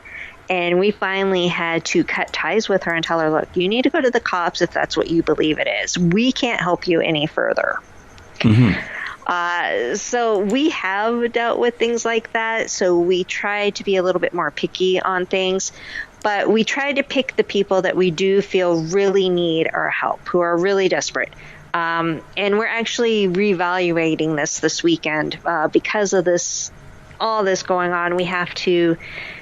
And we finally had to cut ties with her and tell her, look, you need to go to the cops if that's what you believe it is. We can't help you any further. So we have dealt with things like that. So we try to be a little bit more picky on things. But we try to pick the people that we do feel really need our help, who are really desperate. And we're actually reevaluating this weekend because of all this going on. We have to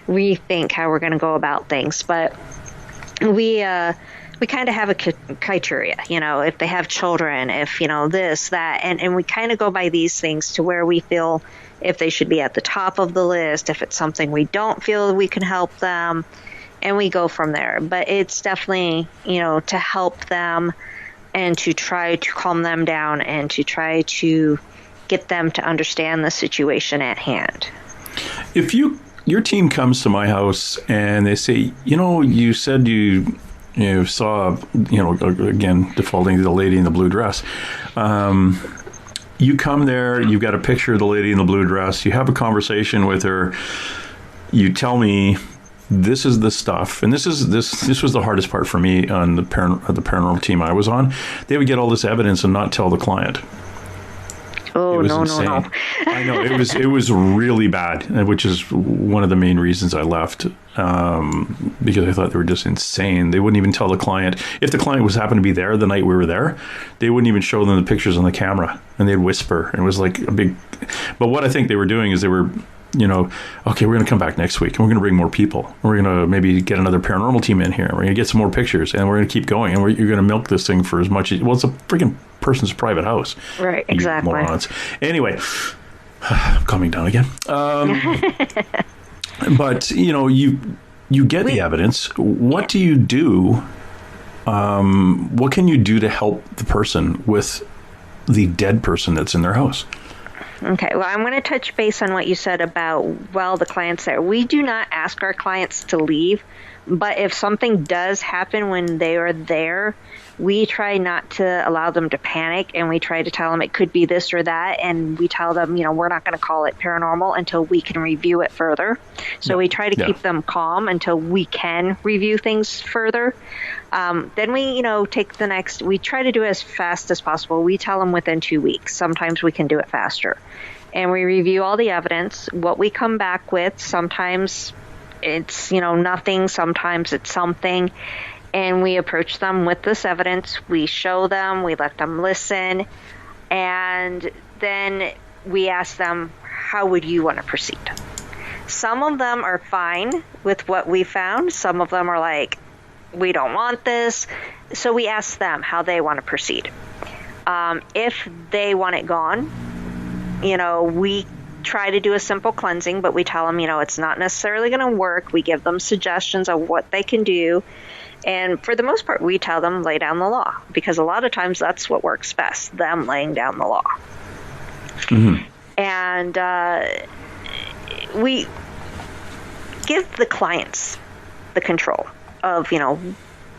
rethink how we're going to go about things. But we kind of have a criteria, if they have children, if, this, that, and we kind of go by these things to where we feel if they should be at the top of the list, if it's something we don't feel we can help them. And we go from there. But it's definitely, to help them and to try to calm them down and to try to get them to understand the situation at hand. If your team comes to my house and they say, you said you saw, again, defaulting to the lady in the blue dress. You come there, you've got a picture of the lady in the blue dress, you have a conversation with her, you tell me, this is the stuff, and this was the hardest part for me on the paranormal team I was on. They would get all this evidence and not tell the client. Oh, no. I know, it was really bad, which is one of the main reasons I left, because I thought they were just insane. They wouldn't even tell the client. If the client was happened to be there the night we were there, they wouldn't even show them the pictures on the camera, and they'd whisper. And it was like a big... But what I think they were doing is they were... okay, we're going to come back next week and we're going to bring more people. We're going to maybe get another paranormal team in here. We're going to get some more pictures and we're going to keep going. And you're going to milk this thing for as much as... Well, it's a freaking person's private house. Right, exactly. Morons. Anyway, calming down again. But, you get the evidence. What do you do? What can you do to help the person with the dead person that's in their house? Okay, well, I'm going to touch base on what you said about, the client's there. We do not ask our clients to leave, but if something does happen when they are there, we try not to allow them to panic, and we try to tell them it could be this or that, and we tell them, we're not going to call it paranormal until we can review it further. So we try to keep them calm until we can review things further. Then we, take the next, we try to do it as fast as possible. We tell them within 2 weeks. Sometimes we can do it faster. And we review all the evidence, what we come back with. Sometimes it's, nothing. Sometimes it's something. And we approach them with this evidence. We show them, we let them listen. And then we ask them, how would you want to proceed? Some of them are fine with what we found. Some of them are like, we don't want this. So we ask them how they want to proceed. If they want it gone, we try to do a simple cleansing, but we tell them, it's not necessarily going to work. We give them suggestions of what they can do. And for the most part, we tell them lay down the law, because a lot of times that's what works best, them laying down the law. Mm-hmm. And we give the clients the control of,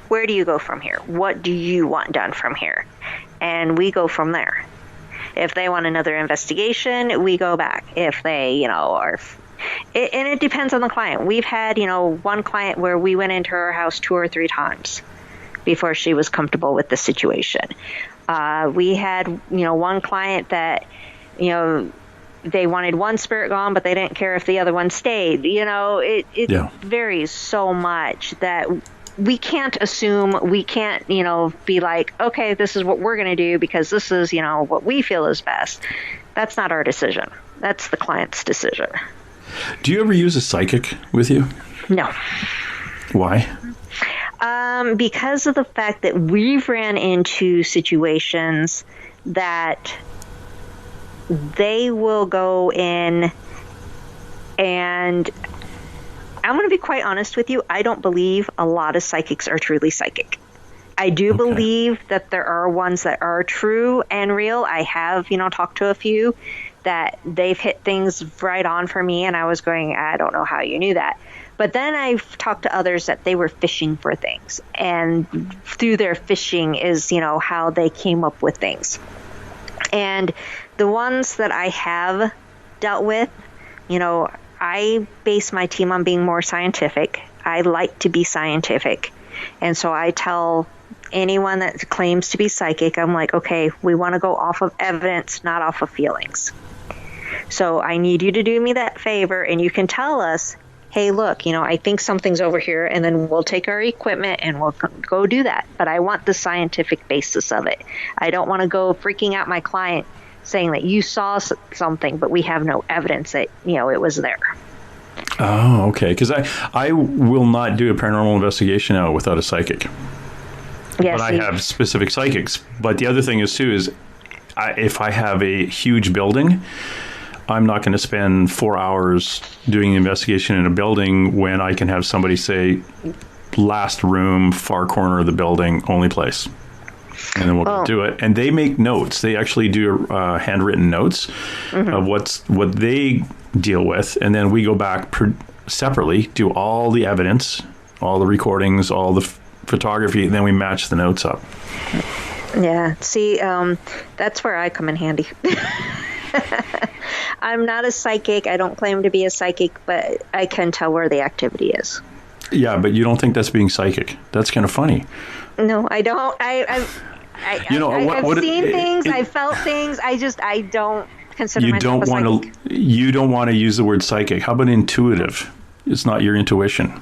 where do you go from here? What do you want done from here? And we go from there. If they want another investigation, we go back. If they, are... and it depends on the client. We've had, one client where we went into her house 2 or 3 times before she was comfortable with the situation. We had, one client that, they wanted one spirit gone, but they didn't care if the other one stayed. It varies so much that we can't assume, we can't, be like, okay, this is what we're going to do because this is, what we feel is best. That's not our decision. That's the client's decision. Do you ever use a psychic with you? No. Why? Because of the fact that we've ran into situations that they will go in, and I'm going to be quite honest with you, I don't believe a lot of psychics are truly psychic. I do believe that there are ones that are true and real. I have, talked to a few that they've hit things right on for me, and I was going, I don't know how you knew that. But then I've talked to others that they were fishing for things, and through their fishing is, how they came up with things. And the ones that I have dealt with, I base my team on being more scientific. I like to be scientific. And so I tell anyone that claims to be psychic, I'm like, okay, we want to go off of evidence, not off of feelings. So I need you to do me that favor, and you can tell us, hey, look, I think something's over here, and then we'll take our equipment and we'll go do that. But I want the scientific basis of it. I don't want to go freaking out my client saying that you saw something, but we have no evidence that, it was there. Oh, okay. Because I will not do a paranormal investigation out without a psychic. Yes, but I have specific psychics. But the other thing is, too, is if I have a huge building, I'm not going to spend 4 hours doing the investigation in a building when I can have somebody say, last room, far corner of the building, only place. And then we'll go do it. And they make notes. They actually do handwritten notes of what they deal with. And then we go back separately, do all the evidence, all the recordings, all the photography, and then we match the notes up. Yeah. See, that's where I come in handy. I'm not a psychic. I don't claim to be a psychic, but I can tell where the activity is. Yeah, but you don't think that's being psychic. That's kind of funny. No, I don't. I've seen things. I've felt things. I don't consider myself a psychic. You don't want to use the word psychic. How about intuitive? It's not your intuition.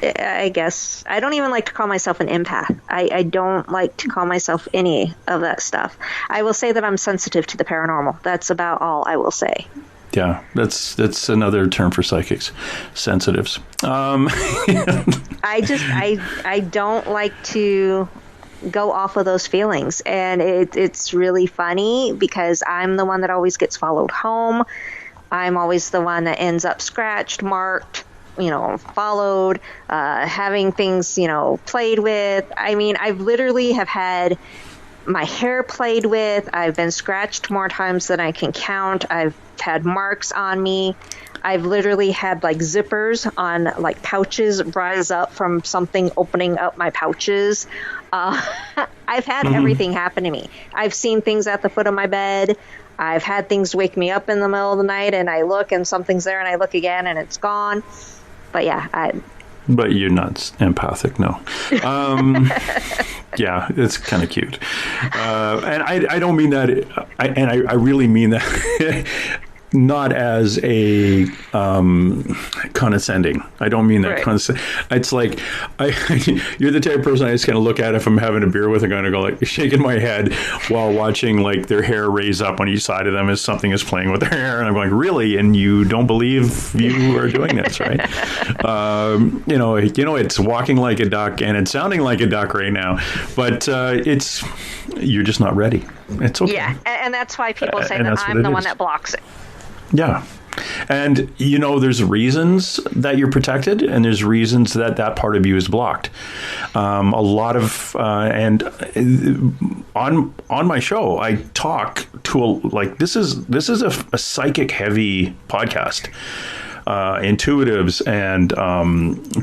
I guess. I don't even like to call myself an empath. I don't like to call myself any of that stuff. I will say that I'm sensitive to the paranormal. That's about all I will say. Yeah, that's another term for psychics, sensitives. I don't like to go off of those feelings, and it's really funny because I'm the one that always gets followed home. I'm always the one that ends up scratched, marked, followed, having things, played with. I mean, I've literally have had my hair played with. I've been scratched more times than I can count. I've had marks on me. I've literally had like zippers on like pouches rise up from something opening up my pouches. I've had everything happen to me. I've seen things at the foot of my bed. I've had things wake me up in the middle of the night, and I look and something's there, and I look again and it's gone. But yeah, But you're not empathic, no. Yeah, it's kind of cute. And I don't mean that, I really mean that not as a condescending. I don't mean that right. condescending. It's like, you're the type of person I just kind of look at if I'm having a beer with and kind of go like shaking my head while watching like their hair raise up on each side of them as something is playing with their hair. And I'm going, really? And you don't believe you are doing this, right? It's walking like a duck and it's sounding like a duck right now, but you're just not ready. It's okay. Yeah, and that's why people say that I'm the one that blocks it. Yeah. And, there's reasons that you're protected and there's reasons that part of you is blocked. A lot of, and on my show, I talk to, this is a psychic heavy podcast. Intuitives and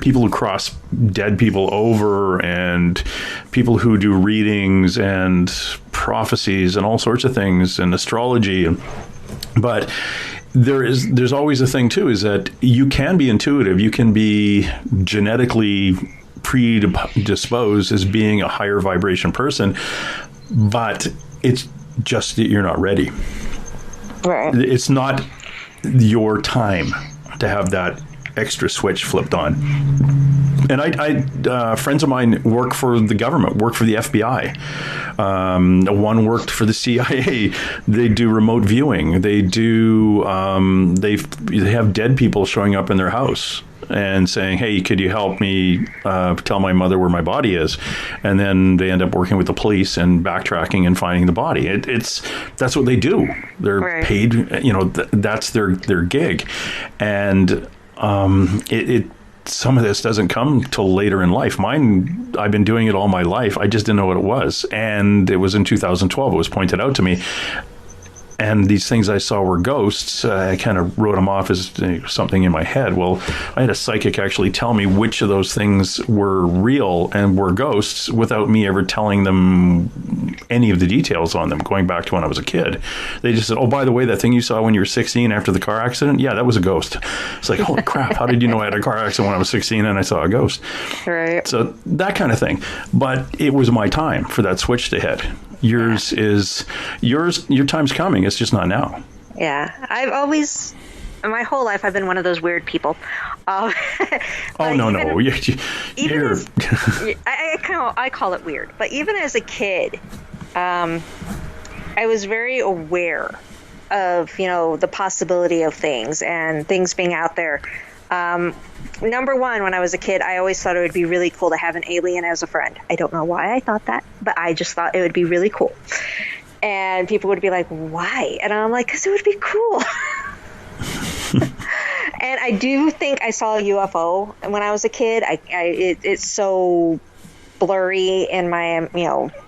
people who cross dead people over and people who do readings and prophecies and all sorts of things and astrology. But there's always a thing too, is that you can be intuitive. You can be genetically predisposed as being a higher vibration person, but it's just that you're not ready. Right. It's not your time to have that extra switch flipped on. And I friends of mine work for the government, work for the FBI. One worked for the CIA. They do remote viewing. They do. They have dead people showing up in their house and saying, "Hey, could you help me tell my mother where my body is?" And then they end up working with the police and backtracking and finding the body. That's what they do. They're right. paid. That's their gig, and some of this doesn't come till later in life. Mine, I've been doing it all my life. I just didn't know what it was. And it was in 2012. It was pointed out to me. And these things I saw were ghosts. I kind of wrote them off as something in my head. Well, I had a psychic actually tell me which of those things were real and were ghosts without me ever telling them any of the details on them, going back to when I was a kid. They just said, "Oh, by the way, that thing you saw when you were 16 after the car accident, yeah, that was a ghost." It's like, holy crap, how did you know I had a car accident when I was 16 and I saw a ghost? Right. So that kind of thing. But it was my time for that switch to hit. Your time's coming. It's just not now. Yeah. I've always, my whole life, I've been one of those weird people. Oh, no. I call it weird. But even as a kid, I was very aware of, the possibility of things and things being out there. Number one, when I was a kid, I always thought it would be really cool to have an alien as a friend. I don't know why I thought that, but I just thought it would be really cool. And people would be like, "Why?" And I'm like, "Because it would be cool." And I do think I saw a UFO when I was a kid. It's so blurry in my,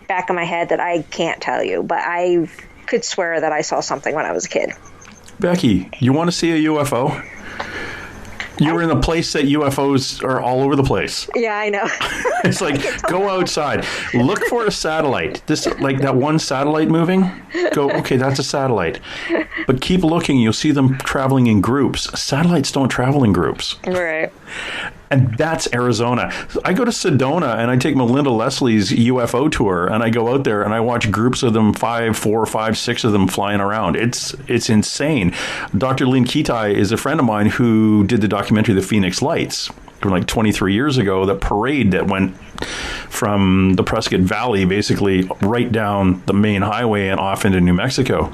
back of my head that I can't tell you, but I could swear that I saw something when I was a kid. Becky, you want to see a UFO? You were in a place that UFOs are all over the place. Yeah, I know. It's like, go outside. Look for a satellite. Like that one satellite moving. Go, okay, that's a satellite. But keep looking. You'll see them traveling in groups. Satellites don't travel in groups. Right. And that's Arizona. I go to Sedona and I take Melinda Leslie's UFO tour and I go out there and I watch groups of them, 4, 5, 6 of them flying around. It's insane. Dr. Lynn Kitai is a friend of mine who did the documentary The Phoenix Lights from like 23 years ago, that parade that went from the Prescott Valley basically right down the main highway and off into New Mexico.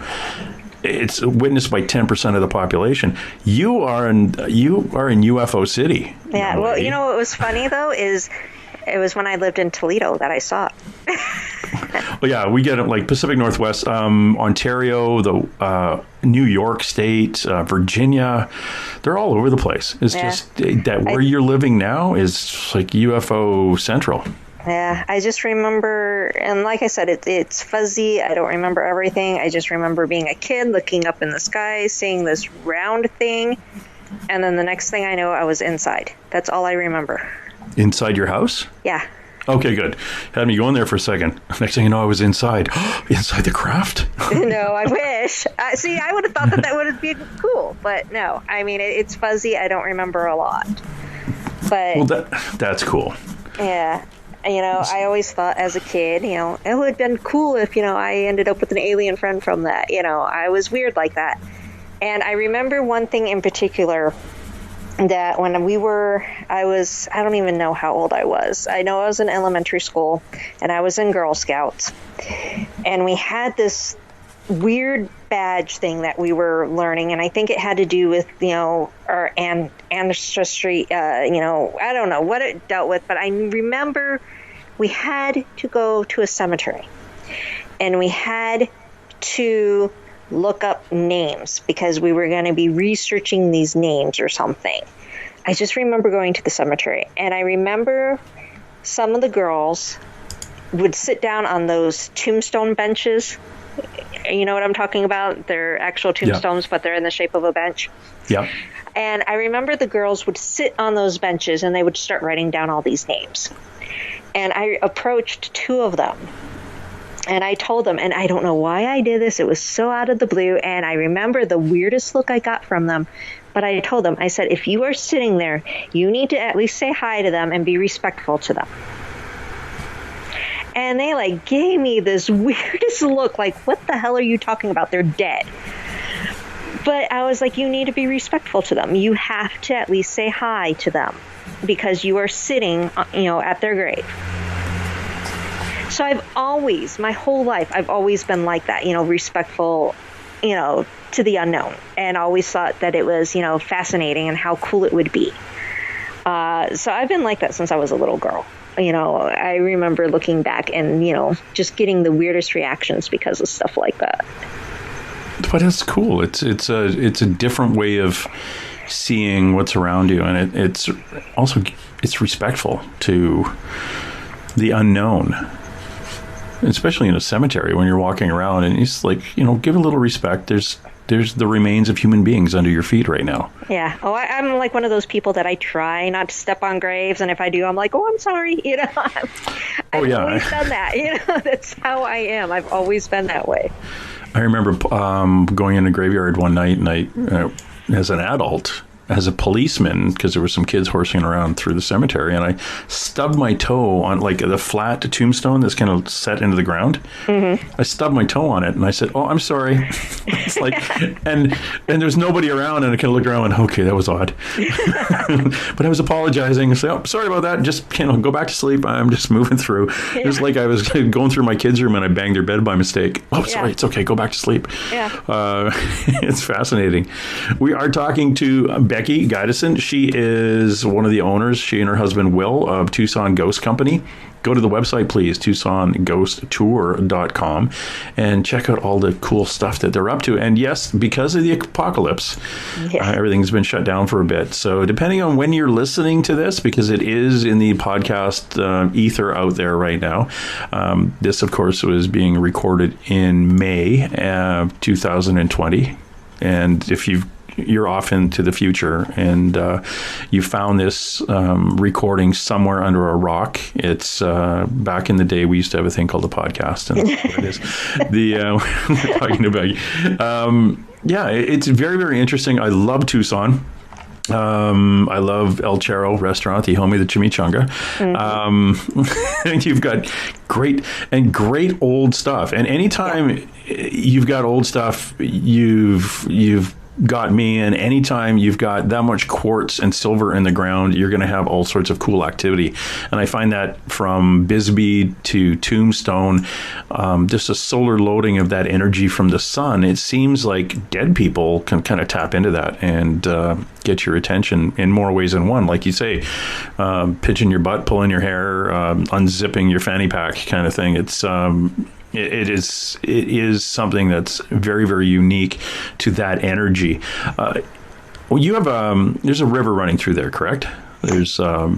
It's witnessed by 10% of the population. You are in UFO City. Yeah. Well, what was funny though is it was when I lived in Toledo that I saw it. Well, yeah, we get it like Pacific Northwest, Ontario, the New York State, Virginia. They're all over the place. It's just that where you're living now is like UFO central. Yeah, I just remember, and like I said, it's fuzzy. I don't remember everything. I just remember being a kid, looking up in the sky, seeing this round thing, and then the next thing I know, I was inside. That's all I remember. Inside your house? Yeah. Okay, good. Had me going there for a second. Next thing you know, I was inside. Inside the craft? No, I wish. See, I would have thought that would have been cool, but no. I mean, it's fuzzy. I don't remember a lot. But well, that's cool. Yeah. I always thought as a kid, it would have been cool if, I ended up with an alien friend from that. I was weird like that. And I remember one thing in particular that when I don't even know how old I was. I know I was in elementary school and I was in Girl Scouts. And we had this weird badge thing that we were learning, and I think it had to do with our ancestry. I don't know what it dealt with, but I remember we had to go to a cemetery and we had to look up names because we were going to be researching these names or something. I just remember going to the cemetery, and I remember some of the girls would sit down on those tombstone benches. You know what I'm talking about? They're actual tombstones, but they're in the shape of a bench. Yeah. And I remember the girls would sit on those benches and they would start writing down all these names. And I approached 2 of them and I told them, and I don't know why I did this. It was so out of the blue. And I remember the weirdest look I got from them But I told them, I said, if you are sitting there, you need to at least say hi to them and be respectful to them. And they like gave me this weirdest look, like, what the hell are you talking about? They're dead. But I was like, you need to be respectful to them. You have to at least say hi to them because you are sitting, at their grave. So I've always, my whole life, I've always been like that, respectful, to the unknown, and always thought that it was, fascinating and how cool it would be. So I've been like that since I was a little girl. I remember looking back and, just getting the weirdest reactions because of stuff like that. But it's cool. It's a different way of seeing what's around you, and it's also respectful to the unknown, especially in a cemetery when you're walking around, and it's like, give a little respect. There's the remains of human beings under your feet right now. Yeah. Oh, I'm like one of those people that I try not to step on graves, and if I do, I'm like, oh, I'm sorry. I've always done that. That's how I am. I've always been that way. I remember going in a graveyard one night, and as an adult, as a policeman, because there were some kids horsing around through the cemetery, and I stubbed my toe on like the flat tombstone that's kind of set into the ground. Mm-hmm. I stubbed my toe on it, and I said, "Oh, I'm sorry." It's like, and there's nobody around, and I kind of looked around and, okay, that was odd. But I was apologizing and said, "Oh, sorry about that. Just go back to sleep. I'm just moving through." Yeah. It was like I was going through my kids' room and I banged their bed by mistake. Oh, sorry, it's okay. Go back to sleep. Yeah. It's fascinating. We are talking to Becky Gydesen. She is one of the owners, she and her husband Will, of Tucson Ghost Company. Go to the website, please, TucsonGhostTour.com, and check out all the cool stuff that they're up to. And yes, because of the apocalypse, everything's been shut down for a bit. So depending on when you're listening to this, because it is in the podcast ether out there right now, this, of course, was being recorded in May 2020. And if you're off into the future and you found this recording somewhere under a rock, it's back in the day we used to have a thing called a podcast, and that's what it is. We're talking about it's very, very interesting. I love Tucson. I love El Charro restaurant, the homie, the chimichanga. Mm-hmm. And you've got great old stuff, and anytime you've got old stuff, you've got me. And anytime you've got that much quartz and silver in the ground, you're going to have all sorts of cool activity. And I find that from Bisbee to Tombstone, just a solar loading of that energy from the sun, it seems like dead people can kind of tap into that and get your attention in more ways than one. Like you say, pitching your butt, pulling your hair, unzipping your fanny pack kind of thing. It is something that's very, very unique to that energy. You have there's a river running through there, correct? There's I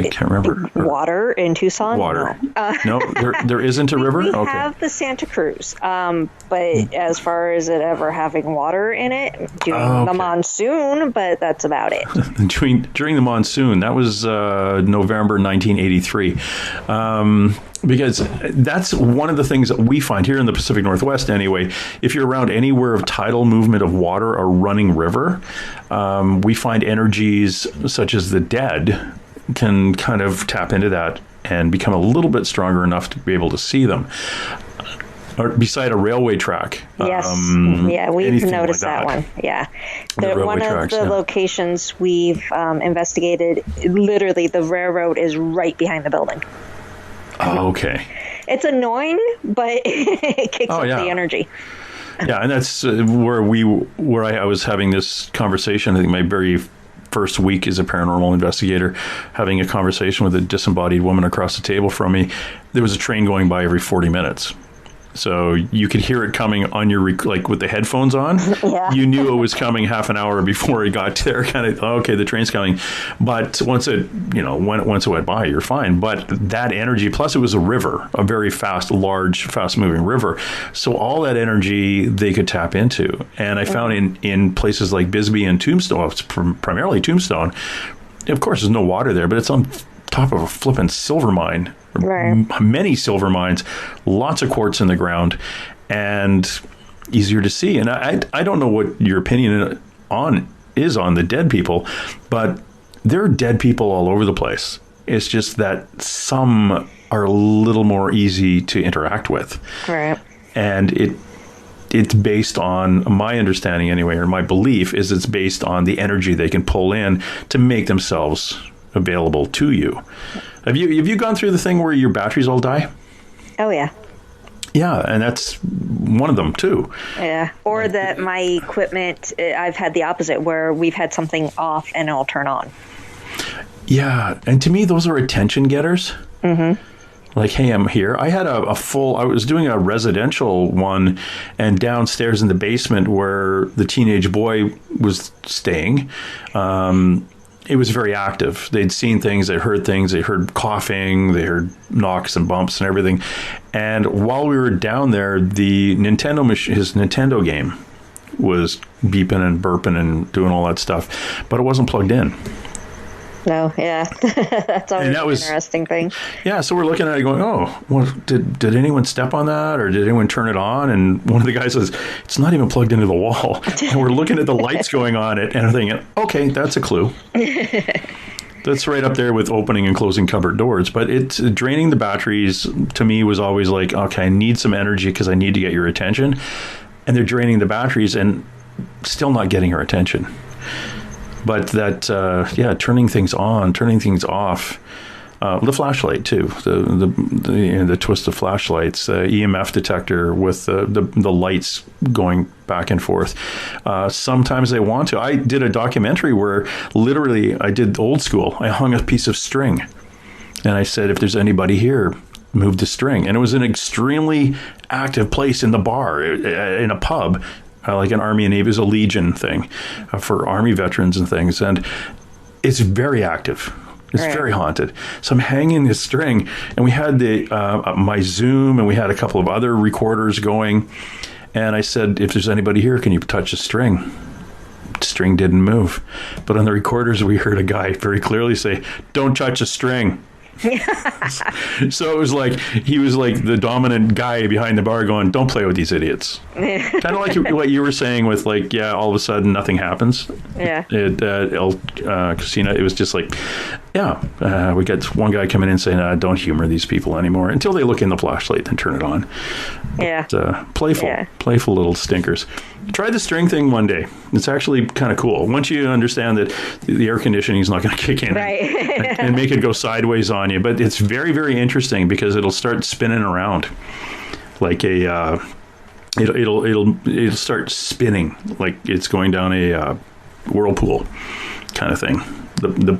can't remember. Water in Tucson? Water. No, there isn't a river? We have the Santa Cruz, but as far as it ever having water in it, during the monsoon, but that's about it. During the monsoon, that was November 1983. Because that's one of the things that we find here in the Pacific Northwest anyway. If you're around anywhere of tidal movement of water or running river, we find energies such as the dead can kind of tap into that and become a little bit stronger enough to be able to see them. Or beside a railway track. Yes. We've noticed that one. Yeah. One of the locations we've investigated, literally the railroad is right behind the building. Oh, okay. It's annoying, but it kicks up the energy. Yeah, and that's where I was having this conversation. I think my very first week as a paranormal investigator, having a conversation with a disembodied woman across the table from me. There was a train going by every 40 minutes. So you could hear it coming on your, like with the headphones on. Yeah. You knew it was coming half an hour before it got there. Kind of, okay, the train's coming. But once it went by, you're fine. But that energy, plus it was a river, a very large, fast-moving river. So all that energy they could tap into. And I found in places like Bisbee and Tombstone, it's primarily Tombstone, of course, there's no water there, but it's on top of a flippin' silver mine. Right. Many silver mines, lots of quartz in the ground, and easier to see. And I don't know what your opinion on is on the dead people, but there are dead people all over the place. It's just that some are a little more easy to interact with. Right. And it's based on, my understanding anyway, or my belief is it's based on the energy they can pull in to make themselves available to you. Have you gone through the thing where your batteries all die? Oh, yeah. Yeah, and that's one of them too. Yeah, or that my equipment, I've had the opposite, where we've had something off and it'll turn on. Yeah, and to me, those are attention getters. Mm-hmm. Like, hey, I'm here. I had I was doing a residential one, and downstairs in the basement where the teenage boy was staying, it was very active. They'd seen things, they heard coughing, they heard knocks and bumps and everything. And while we were down there, the his Nintendo game was beeping and burping and doing all that stuff, but it wasn't plugged in. No, yeah. That's always an interesting thing. Yeah, so we're looking at it going, oh, well, did anyone step on that, or did anyone turn it on? And one of the guys says, it's not even plugged into the wall. And we're looking at the lights going on it and thinking, okay, that's a clue. That's right up there with opening and closing cupboard doors. But it's draining the batteries, to me, was always like, okay, I need some energy because I need to get your attention. And they're draining the batteries and still not getting your attention. But that, turning things on, turning things off, the flashlight too, the twist of flashlights, EMF detector with the lights going back and forth. Sometimes they want to. I did a documentary where literally I did old school. I hung a piece of string, and I said, if there's anybody here, move the string. And it was an extremely active place in the bar, in a pub. Like an Army and Navy, is a Legion thing for Army veterans and things. And it's very active. It's very haunted. So I'm hanging this string, and we had my Zoom, and we had a couple of other recorders going. And I said, if there's anybody here, can you touch the string? The string didn't move. But on the recorders, we heard a guy very clearly say, don't touch the string. So it was like he was like the dominant guy behind the bar going, don't play with these idiots. Kind of like what you were saying with, like, all of a sudden nothing happens. Yeah. El Casino, it was just like, we got one guy coming in saying, don't humor these people anymore until they look in the flashlight and turn it on. Yeah. But, playful little stinkers. Try the string thing one day. It's actually kind of cool. Once you understand that the air conditioning is not going to kick in and make it go sideways on you. But it's very, very interesting because it'll start spinning around like it'll start spinning like it's going down a whirlpool kind of thing.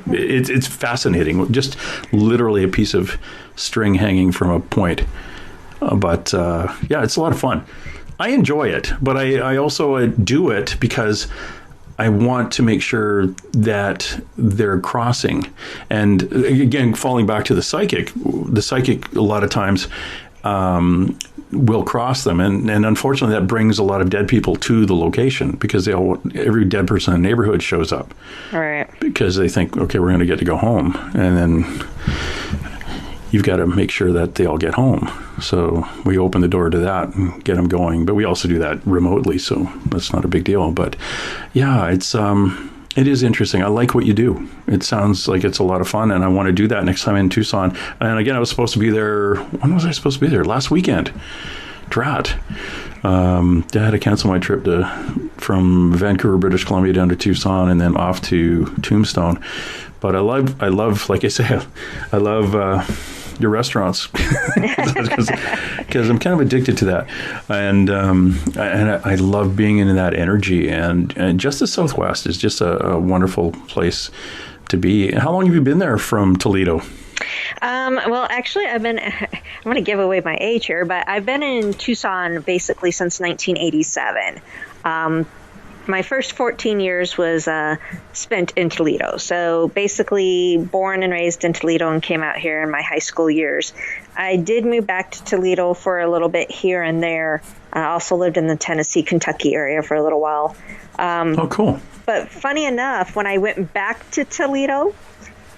It's fascinating. Just literally a piece of string hanging from a point. But it's a lot of fun. I enjoy it, but I also do it because I want to make sure that they're crossing. And again, falling back to the psychic a lot of times will cross them. And unfortunately, that brings a lot of dead people to the location because every dead person in the neighborhood shows up. All right. Because they think, okay, we're going to get to go home. And then you've got to make sure that they all get home. So we open the door to that and get them going. But we also do that remotely, so that's not a big deal. But it is interesting. I like what you do. It sounds like it's a lot of fun, and I want to do that next time in Tucson. And again, I was supposed to be there. When was I supposed to be there? Last weekend. Drat. I had to cancel my trip from Vancouver, British Columbia down to Tucson and then off to Tombstone. But I love, like I said, I love your restaurants because I'm kind of addicted to that, and I love being in that energy. And just the Southwest is just a wonderful place to be. How long have you been there from Toledo? Well, actually, I'm going to give away my age here, but I've been in Tucson basically since 1987. My first 14 years was spent in Toledo. So basically born and raised in Toledo and came out here in my high school years. I did move back to Toledo for a little bit here and there. I also lived in the Tennessee, Kentucky area for a little while. Oh, cool. But funny enough, when I went back to Toledo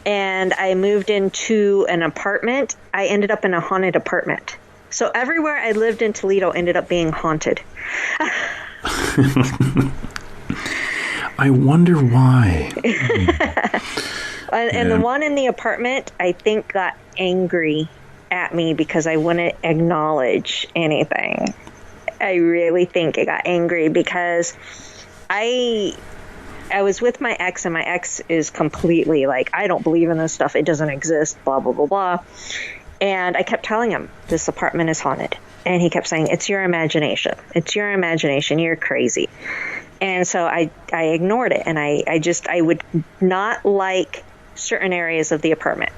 and I moved into an apartment, I ended up in a haunted apartment. So everywhere I lived in Toledo ended up being haunted. I wonder why. And the one in the apartment, I think, got angry at me because I wouldn't acknowledge anything. I really think it got angry because I was with my ex, and my ex is completely like, I don't believe in this stuff. It doesn't exist, blah, blah, blah, blah. And I kept telling him, this apartment is haunted. And he kept saying, it's your imagination. It's your imagination. You're crazy. And so I ignored it. And I would not like certain areas of the apartment.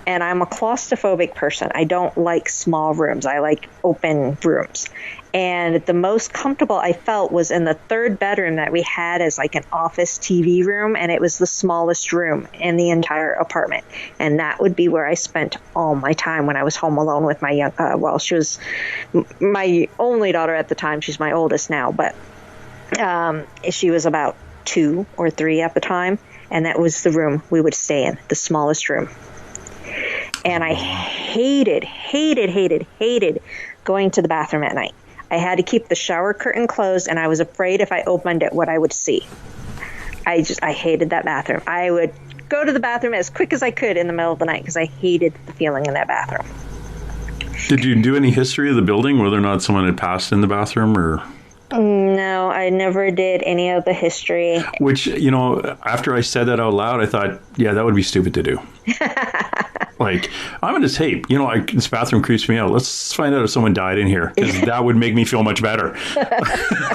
And I'm a claustrophobic person. I don't like small rooms. I like open rooms. And the most comfortable I felt was in the third bedroom that we had as like an office TV room. And it was the smallest room in the entire apartment. And that would be where I spent all my time when I was home alone with my young, she was my only daughter at the time. She's my oldest now, but she was about 2 or 3 at the time. And that was the room we would stay in, the smallest room. And I hated going to the bathroom at night. I had to keep the shower curtain closed, and I was afraid if I opened it, what I would see. I hated that bathroom. I would go to the bathroom as quick as I could in the middle of the night because I hated the feeling in that bathroom. Did you do any history of the building, whether or not someone had passed in the bathroom or... No, I never did any of the history. Which, after I said that out loud, I thought, yeah, that would be stupid to do. Like, I'm going to tape. This bathroom creeps me out. Let's find out if someone died in here, because that would make me feel much better.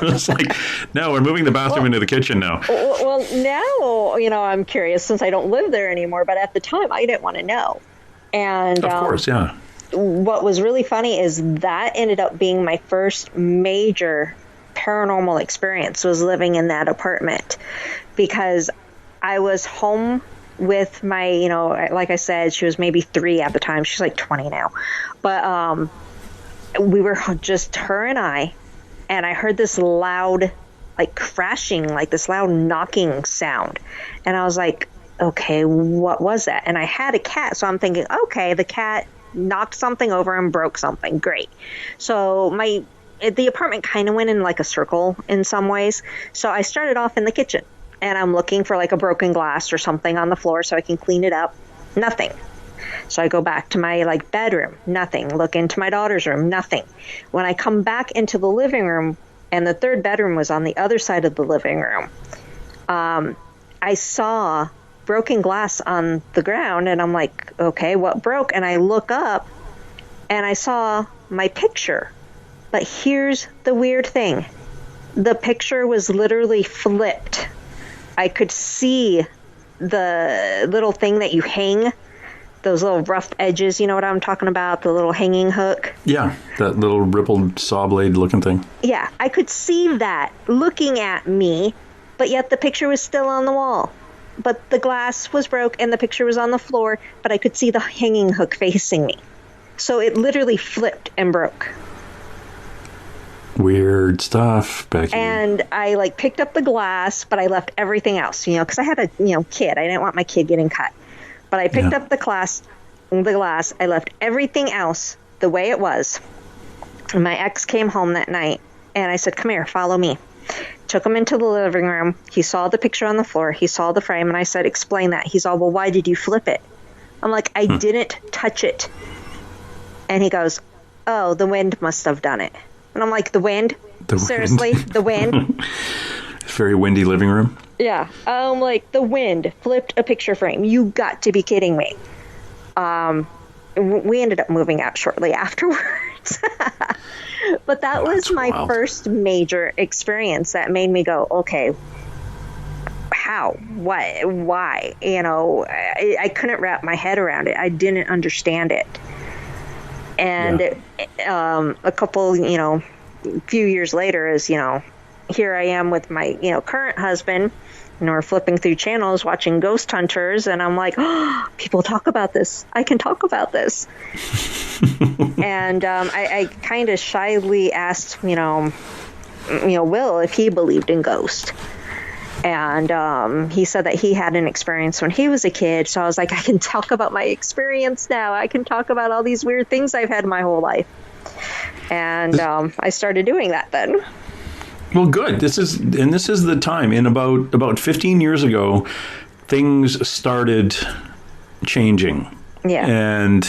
It's like, no, we're moving the bathroom into the kitchen now. Well, now, I'm curious since I don't live there anymore. But at the time, I didn't want to know. And of course, yeah. What was really funny is that ended up being my first major paranormal experience, was living in that apartment, because I was home with my, like I said, she was maybe 3 at the time. She's like 20 now. But we were just her and I heard this loud, like crashing, like this loud knocking sound. And I was like, okay, what was that? And I had a cat. So I'm thinking, okay, the cat knocked something over and broke something. Great. So the apartment kind of went in like a circle in some ways. So I started off in the kitchen. And I'm looking for like a broken glass or something on the floor so I can clean it up. Nothing. So I go back to my like bedroom. Nothing. Look into my daughter's room. Nothing. When I come back into the living room, and the third bedroom was on the other side of the living room, I saw broken glass on the ground. And I'm like, okay, what broke? And I look up and I saw my picture. But here's the weird thing. The picture was literally flipped. I could see the little thing that you hang, those little rough edges, you know what I'm talking about, the little hanging hook? Yeah, that little rippled saw blade looking thing. Yeah, I could see that looking at me, but yet the picture was still on the wall. But the glass was broke and the picture was on the floor, but I could see the hanging hook facing me. So it literally flipped and broke. Weird stuff, Becky. And I like picked up the glass, but I left everything else, because I had a kid. I didn't want my kid getting cut. But I picked up the glass. I left everything else the way it was. And my ex came home that night, and I said, "Come here, follow me." Took him into the living room. He saw the picture on the floor. He saw the frame, and I said, "Explain that." He's all, "Well, why did you flip it?" I'm like, "I didn't touch it." And he goes, "Oh, the wind must have done it." And I'm like, the wind? Seriously? The wind? Very windy living room. Yeah. I'm like, the wind flipped a picture frame. You got to be kidding me. We ended up moving out shortly afterwards. But that was my first major experience that made me go, okay, how? What? Why? I couldn't wrap my head around it. I didn't understand it. And a couple, few years later is, here I am with my, current husband, we're flipping through channels, watching Ghost Hunters. And I'm like, oh, people talk about this. I can talk about this. And I kind of shyly asked, Will if he believed in ghosts. And he said that he had an experience when he was a kid. So I was like, I can talk about my experience now. I can talk about all these weird things I've had my whole life. And I started doing that then. Well, good. This is the time. In about 15 years ago, things started changing. Yeah. And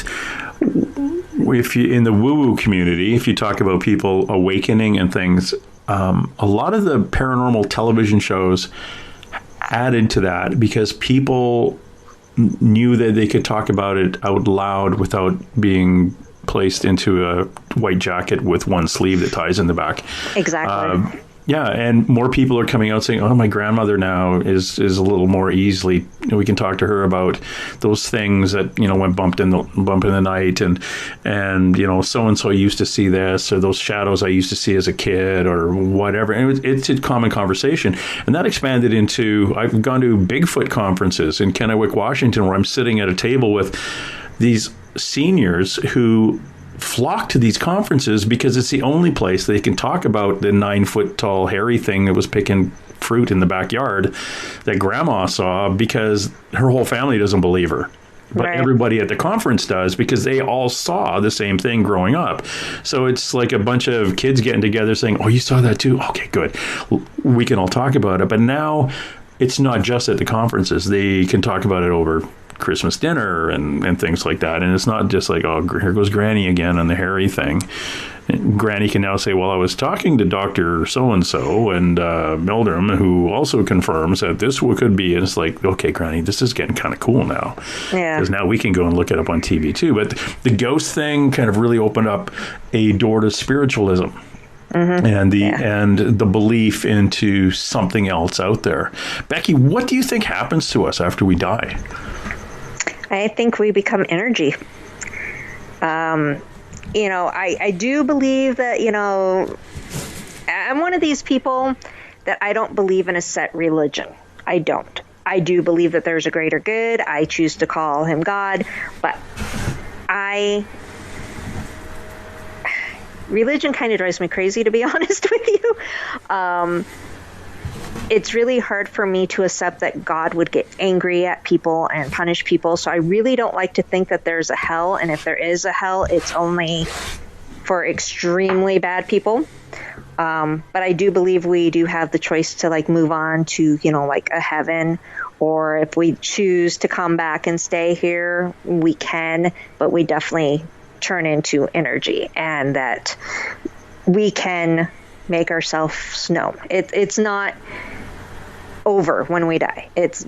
if you in the woo-woo community, if you talk about people awakening and things, a lot of the paranormal television shows added to that because people knew that they could talk about it out loud without being placed into a white jacket with one sleeve that ties in the back. Exactly. Yeah, and more people are coming out saying, "Oh, my grandmother now is a little more easily. We can talk to her about those things that went bump in the night, and so and so used to see this, or those shadows I used to see as a kid, or whatever." And it's a common conversation, and that expanded into I've gone to Bigfoot conferences in Kennewick, Washington, where I'm sitting at a table with these seniors who flock to these conferences because it's the only place they can talk about the 9-foot tall hairy thing that was picking fruit in the backyard that grandma saw, because her whole family doesn't believe her. But right. Everybody at the conference does, because they all saw the same thing growing up. So it's like a bunch of kids getting together saying, "Oh, you saw that too? Okay, good. We can all talk about it." But now it's not just at the conferences. They can talk about it over Christmas dinner and things like that. And it's not just like, "Oh, here goes Granny again on the hairy thing." And Granny can now say, "Well, I was talking to Dr. So-and-so and Meldrum, who also confirms that this could be." And it's like, okay, Granny, this is getting kind of cool now. Yeah. Because now we can go and look it up on TV too. But the ghost thing kind of really opened up a door to spiritualism. Mm-hmm. And the belief into something else out there. Becky, what do you think happens to us after we die? I think we become energy. I do believe that, I'm one of these people that I don't believe in a set religion. I don't. I do believe that there's a greater good. I choose to call him God, but religion kind of drives me crazy, to be honest with you. It's really hard for me to accept that God would get angry at people and punish people. So I really don't like to think that there's a hell. And if there is a hell, it's only for extremely bad people. But I do believe we do have the choice to move on to, a heaven, or if we choose to come back and stay here, we can, but we definitely turn into energy, and that we can make ourselves known. It's not over when we die. It's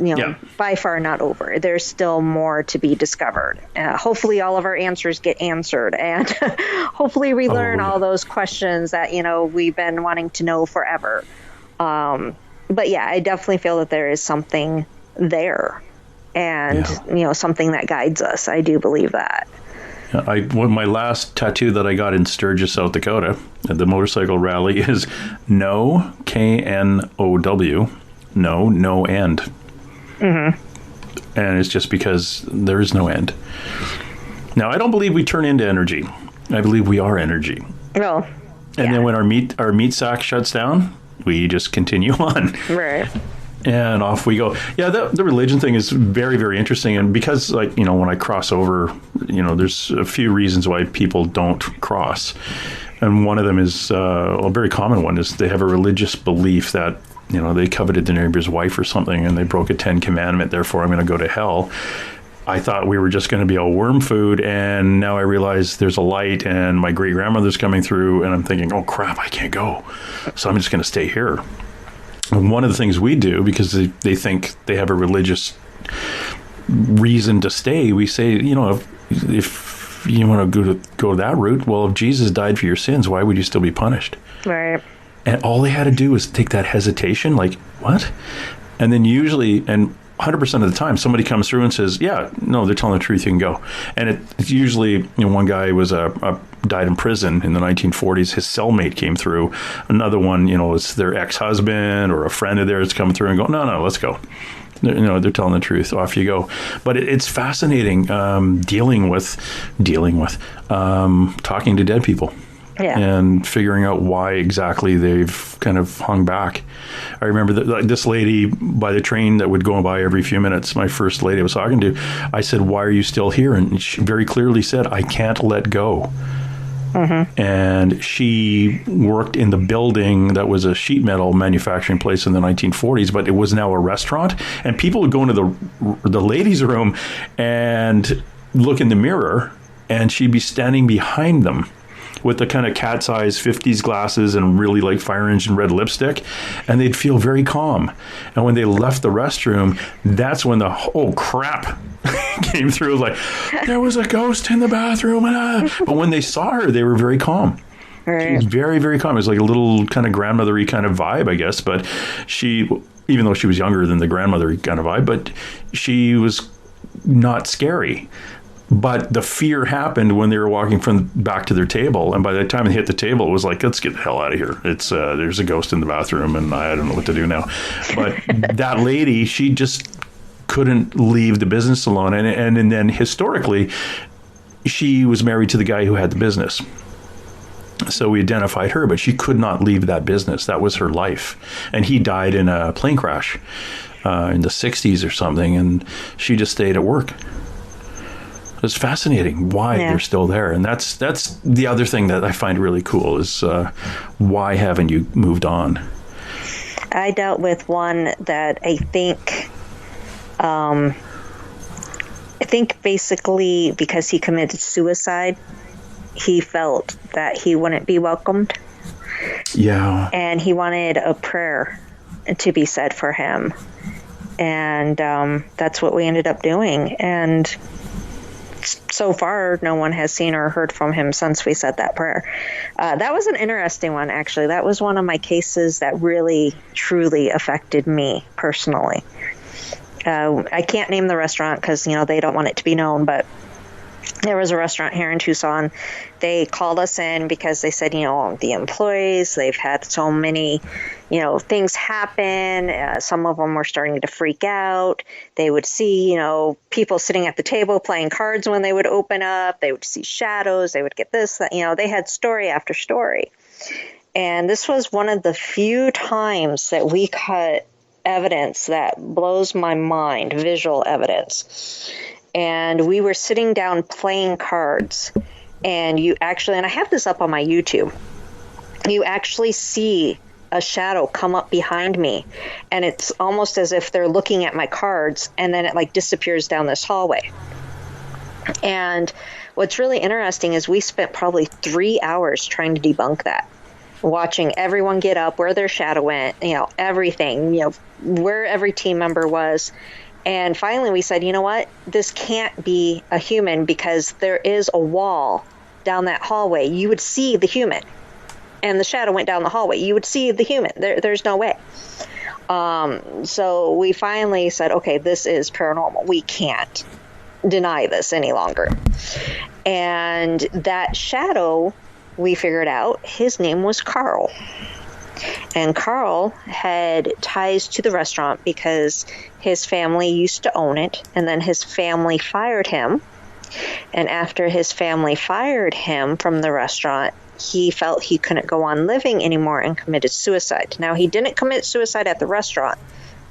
by far not over. There's still more to be discovered. Hopefully all of our answers get answered, and hopefully we learn all those questions that we've been wanting to know forever. But yeah, I definitely feel that there is something there, and something that guides us. I do believe that. My last tattoo that I got in Sturgis, South Dakota, at the motorcycle rally, is no, KNOW, no end. Mm-hmm. And it's just because there is no end. Now, I don't believe we turn into energy. I believe we are energy. Well, and then when our meat sack shuts down, we just continue on. Right. And off we go. Yeah, the religion thing is very, very interesting. And because, when I cross over, there's a few reasons why people don't cross. And one of them is, a very common one is they have a religious belief that, they coveted their neighbor's wife or something, and they broke a 10 commandment, therefore I'm going to go to hell. I thought we were just going to be all worm food, and now I realize there's a light, and my great-grandmother's coming through, and I'm thinking, oh, crap, I can't go. So I'm just going to stay here. And one of the things we do, because they think they have a religious reason to stay, we say, if you want to go that route, well, if Jesus died for your sins, why would you still be punished? Right. And all they had to do was take that hesitation, like, what? And then usually, and 100% of the time, somebody comes through and says, yeah, no, they're telling the truth, you can go. And it's usually, one guy was died in prison in the 1940s. His cellmate came through. Another one, it's their ex-husband or a friend of theirs come through and go, no, let's go. They're telling the truth. Off you go. But it's fascinating dealing with talking to dead people. Yeah. And figuring out why exactly they've kind of hung back. I remember this lady by the train that would go by every few minutes, my first lady I was talking to, I said, why are you still here? And she very clearly said, I can't let go. And she worked in the building that was a sheet metal manufacturing place in the 1940s, but it was now a restaurant. And people would go into the ladies' room and look in the mirror, and she'd be standing behind them with the kind of cat's eyes 50s glasses and really like fire engine red lipstick, and they'd feel very calm. And when they left the restroom, that's when the oh crap came through. Like, there was a ghost in the bathroom. But when they saw her, they were very calm. Right. She was very, very calm. It was like a little kind of grandmothery kind of vibe, I guess. But she, even though she was younger than the grandmothery kind of vibe, but she was not scary. But the fear happened when they were walking from back to their table, and by the time they hit the table, it was like, let's get the hell out of here. It's there's a ghost in the bathroom, and I don't know what to do now. But that lady, she just couldn't leave the business alone, and then historically, she was married to the guy who had the business. So we identified her, but she could not leave that business. That was her life, and he died in a plane crash in the 60s or something, and she just stayed at work. It's fascinating why they're still there. And that's the other thing that I find really cool is why haven't you moved on? I dealt with one that I think basically because he committed suicide, he felt that he wouldn't be welcomed. Yeah. And he wanted a prayer to be said for him. And that's what we ended up doing. And so far, no one has seen or heard from him since we said that prayer. That was an interesting one, actually. That was one of my cases that really, truly affected me personally. I can't name the restaurant because, they don't want it to be known, but there was a restaurant here in Tucson. They called us in because they said, the employees, they've had so many, things happen. Some of them were starting to freak out. They would see, people sitting at the table playing cards when they would open up. They would see shadows. They would get this, that, they had story after story. And this was one of the few times that we caught evidence that blows my mind, visual evidence. And we were sitting down playing cards, and you actually, and I have this up on my YouTube, you actually see a shadow come up behind me, and it's almost as if they're looking at my cards, and then it like disappears down this hallway. And what's really interesting is we spent probably 3 hours trying to debunk that, watching everyone get up, where their shadow went, everything, where every team member was. And finally we said, you know what, this can't be a human because there is a wall down that hallway. You would see the human. And the shadow went down the hallway. You would see the human. There's no way. So we finally said, okay, this is paranormal. We can't deny this any longer. And that shadow, we figured out, his name was Carl. And Carl had ties to the restaurant because his family used to own it, and then his family fired him. And after his family fired him from the restaurant, he felt he couldn't go on living anymore and committed suicide. Now, he didn't commit suicide at the restaurant,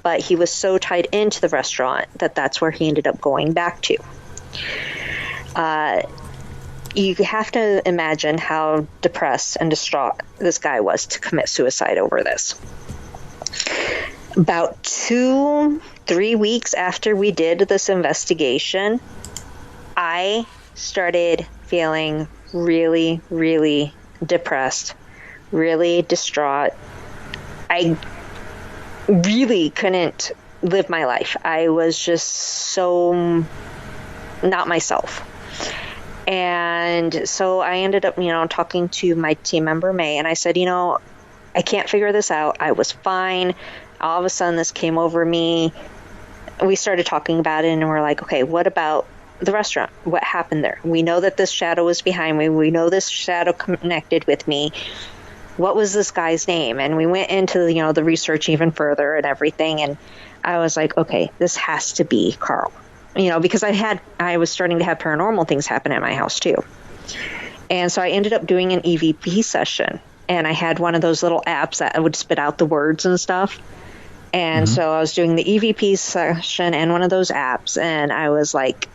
but he was so tied into the restaurant that that's where he ended up going back to. You have to imagine how depressed and distraught this guy was to commit suicide over this. About 2-3 weeks after we did this investigation, I started feeling really, really depressed, really distraught. I really couldn't live my life. I was just so not myself. And so I ended up, talking to my team member, May, and I said, I can't figure this out. I was fine. All of a sudden, this came over me. We started talking about it, and we're like, okay, what about the restaurant? What happened there? We know that this shadow was behind me. We know this shadow connected with me. What was this guy's name? And we went into, the research even further and everything, and I was like, okay, this has to be Carl. Because I was starting to have paranormal things happen at my house too. And so I ended up doing an EVP session, and I had one of those little apps that would spit out the words and stuff. And so I was doing the EVP session and one of those apps, and I was like,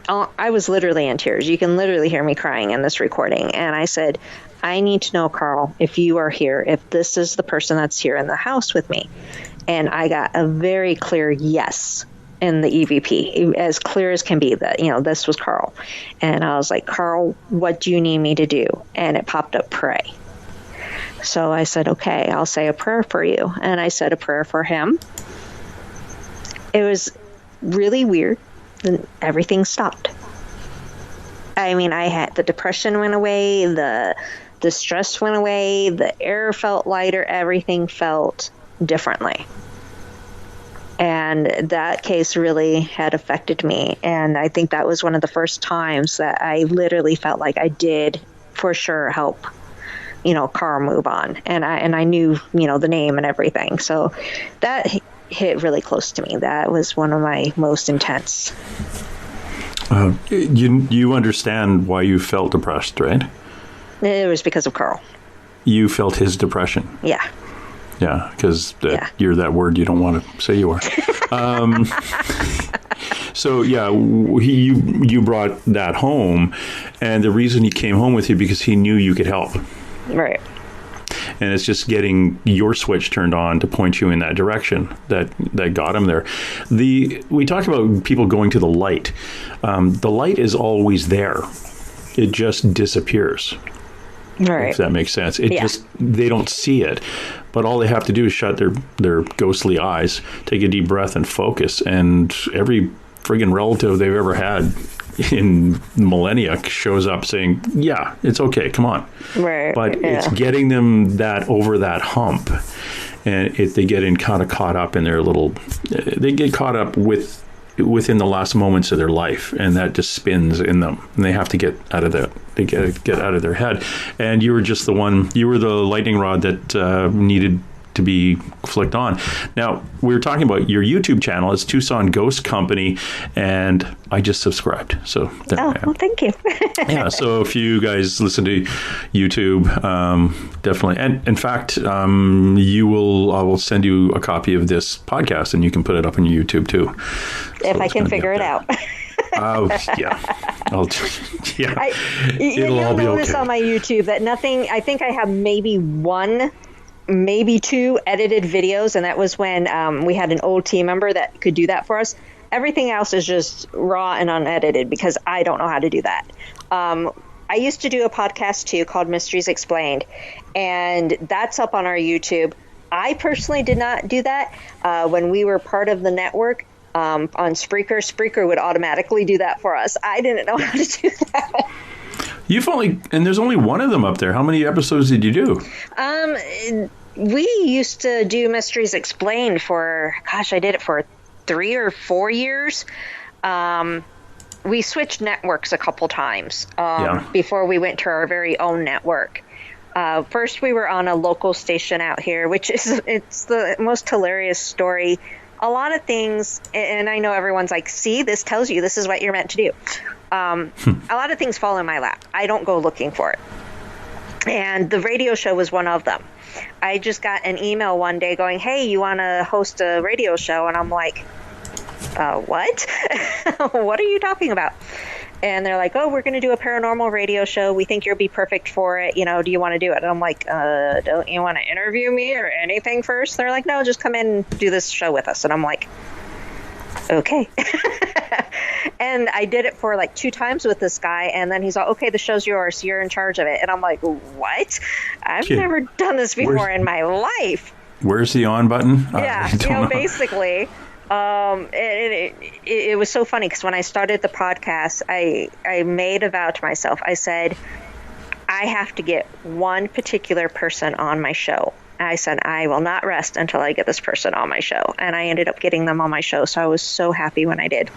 I was literally in tears. You can literally hear me crying in this recording. And I said, I need to know, Carl, if you are here, if this is the person that's here in the house with me. And I got a very clear yes in the EVP, as clear as can be, that, this was Carl. And I was like, Carl, what do you need me to do? And it popped up, pray. So I said, okay, I'll say a prayer for you. And I said a prayer for him. It was really weird. Then everything stopped. I mean, I had the depression went away, the stress went away, the air felt lighter, everything felt differently. And that case really had affected me. And I think that was one of the first times that I literally felt like I did for sure help, Carl move on. And I knew, the name and everything. So that hit really close to me. That was one of my most intense. You understand why you felt depressed, right? It was because of Carl. You felt his depression. Yeah. Yeah, because you're that word you don't want to say you are. So, yeah, you brought that home, and the reason he came home with you because he knew you could help. Right. And it's just getting your switch turned on to point you in that direction that got him there. We talked about people going to the light. The light is always there. It just disappears. Right. If that makes sense. They don't see it. But all they have to do is shut their ghostly eyes, take a deep breath and focus. And every friggin' relative they've ever had in millennia shows up saying, yeah, it's okay, come on. Right. But it's getting them over that hump. And if they get kind of caught up in they get caught up within the last moments of their life, and that just spins in them, and they have to get out of that. They get out of their head. And you were just the lightning rod that needed to be flicked on. Now, we were talking about your YouTube channel. It's Tucson Ghost Company, and I just subscribed. So there I am. Well, thank you. Yeah, so if you guys listen to YouTube, definitely. And in fact, I will send you a copy of this podcast, and you can put it up on YouTube too. If I can figure it out. Oh, yeah. You'll notice on my YouTube that I think I have maybe one, maybe two edited videos, and that was when we had an old team member that could do that for us. Everything else is just raw and unedited because I don't know how to do that. I used to do a podcast too called Mysteries Explained, and that's up on our YouTube. I personally did not do that. When we were part of the network, on Spreaker would automatically do that for us. I didn't know how to do that. There's only one of them up there. How many episodes did you do? We used to do Mysteries Explained I did it for 3 or 4 years. We switched networks a couple times before we went to our very own network. First, we were on a local station out here, it's the most hilarious story. A lot of things, and I know everyone's like, see, this tells you this is what you're meant to do. A lot of things fall in my lap. I don't go looking for it. And the radio show was one of them. I just got an email one day going, hey, you want to host a radio show? And I'm like, what? What are you talking about? And they're like, oh, we're going to do a paranormal radio show. We think you'll be perfect for it. Do you want to do it? And I'm like, don't you want to interview me or anything first? They're like, no, just come in and do this show with us. And I'm like, okay. And I did it for like 2 times with this guy. And then he's like, okay, the show's yours. You're in charge of it. And I'm like, what? I've never done this before in my life. Where's the on button? Yeah, basically. It was so funny because when I started the podcast, I made a vow to myself. I said, I have to get one particular person on my show. I said, I will not rest until I get this person on my show. And I ended up getting them on my show. So I was so happy when I did.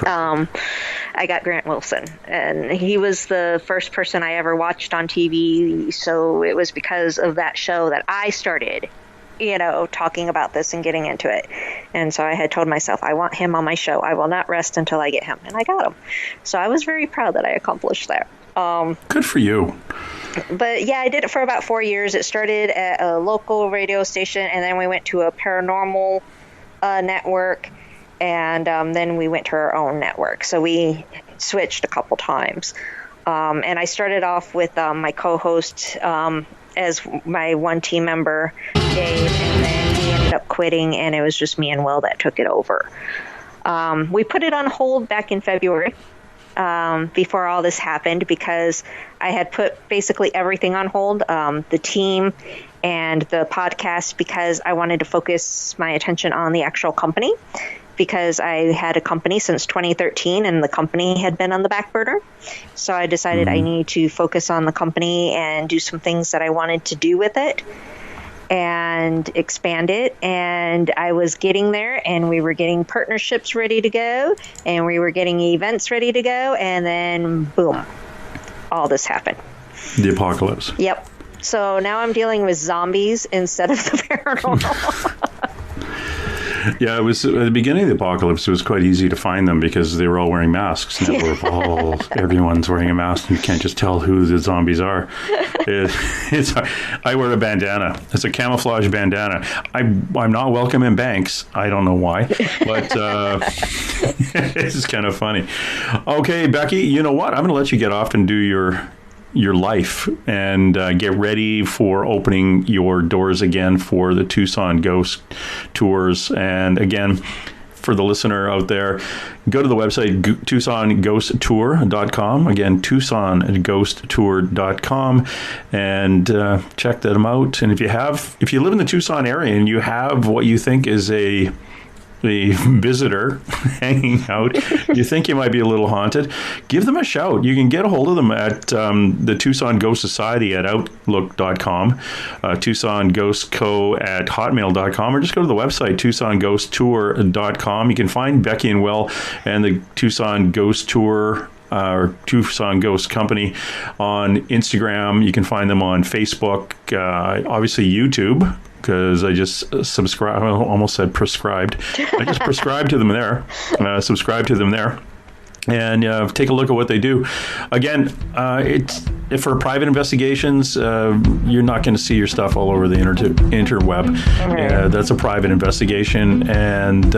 I got Grant Wilson, and he was the first person I ever watched on TV. So it was because of that show that I started, talking about this and getting into it. And so I had told myself, I want him on my show. I will not rest until I get him. And I got him. So I was very proud that I accomplished that. Good for you. But yeah, I did it for about 4 years. It started at a local radio station, and then we went to a paranormal network. And then we went to our own network. So we switched a couple times. And I started off with my co-host as my one team member, Dave, and then he ended up quitting, and it was just me and Will that took it over. We put it on hold back in February before all this happened, because I had put basically everything on hold, the team and the podcast, because I wanted to focus my attention on the actual company, because I had a company since 2013 and the company had been on the back burner. So I decided I need to focus on the company and do some things that I wanted to do with it and expand it. And I was getting there, and we were getting partnerships ready to go, and we were getting events ready to go. And then boom, all this happened. The apocalypse. Yep. So now I'm dealing with zombies instead of the paranormal. Yeah, it was at the beginning of the apocalypse. It was quite easy to find them because they were all wearing masks. Now everyone's wearing a mask, and you can't just tell who the zombies are. I wear a bandana. It's a camouflage bandana. I'm not welcome in banks. I don't know why, but it's kind of funny. Okay, Becky, you know what? I'm going to let you get off and do your life and get ready for opening your doors again for the Tucson Ghost Tours. And again, for the listener out there, go to the website TucsonGhostTour.com. Again, TucsonGhostTour.com, and check them out. And if you live in the Tucson area and you have what you think is a visitor hanging out, you think you might be a little haunted, give them a shout. You can get a hold of them at the Tucson Ghost Society at Outlook.com, Tucson Ghost Co. at Hotmail.com, or just go to the website TucsonGhostTour.com. You can find Becky and Will and the Tucson Ghost Tour or Tucson Ghost Company on Instagram. You can find them on Facebook, obviously YouTube, because I just subscribe. I almost said prescribed. I just prescribe to them there. Subscribe to them there, and take a look at what they do. Again, it's for private investigations. You're not going to see your stuff all over the interweb. Okay. That's a private investigation, and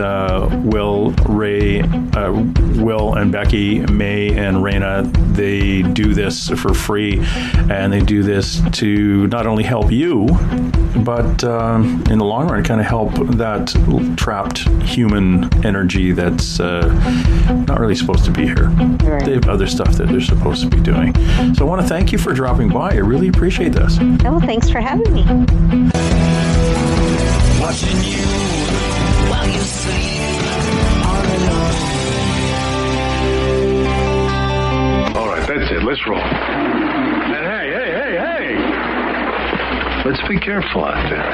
Will and Becky, May and Raina, they do this for free, and they do this to not only help you, but in the long run, kind of help that trapped human energy that's not really supposed to be here. Right. They have other stuff that they're supposed to be doing. So I want to thank you for dropping by. I really appreciate this. Oh, thanks for having me. Watching you while you sleep on and on. All right, that's it. Let's roll. And hey. Let's be careful out there.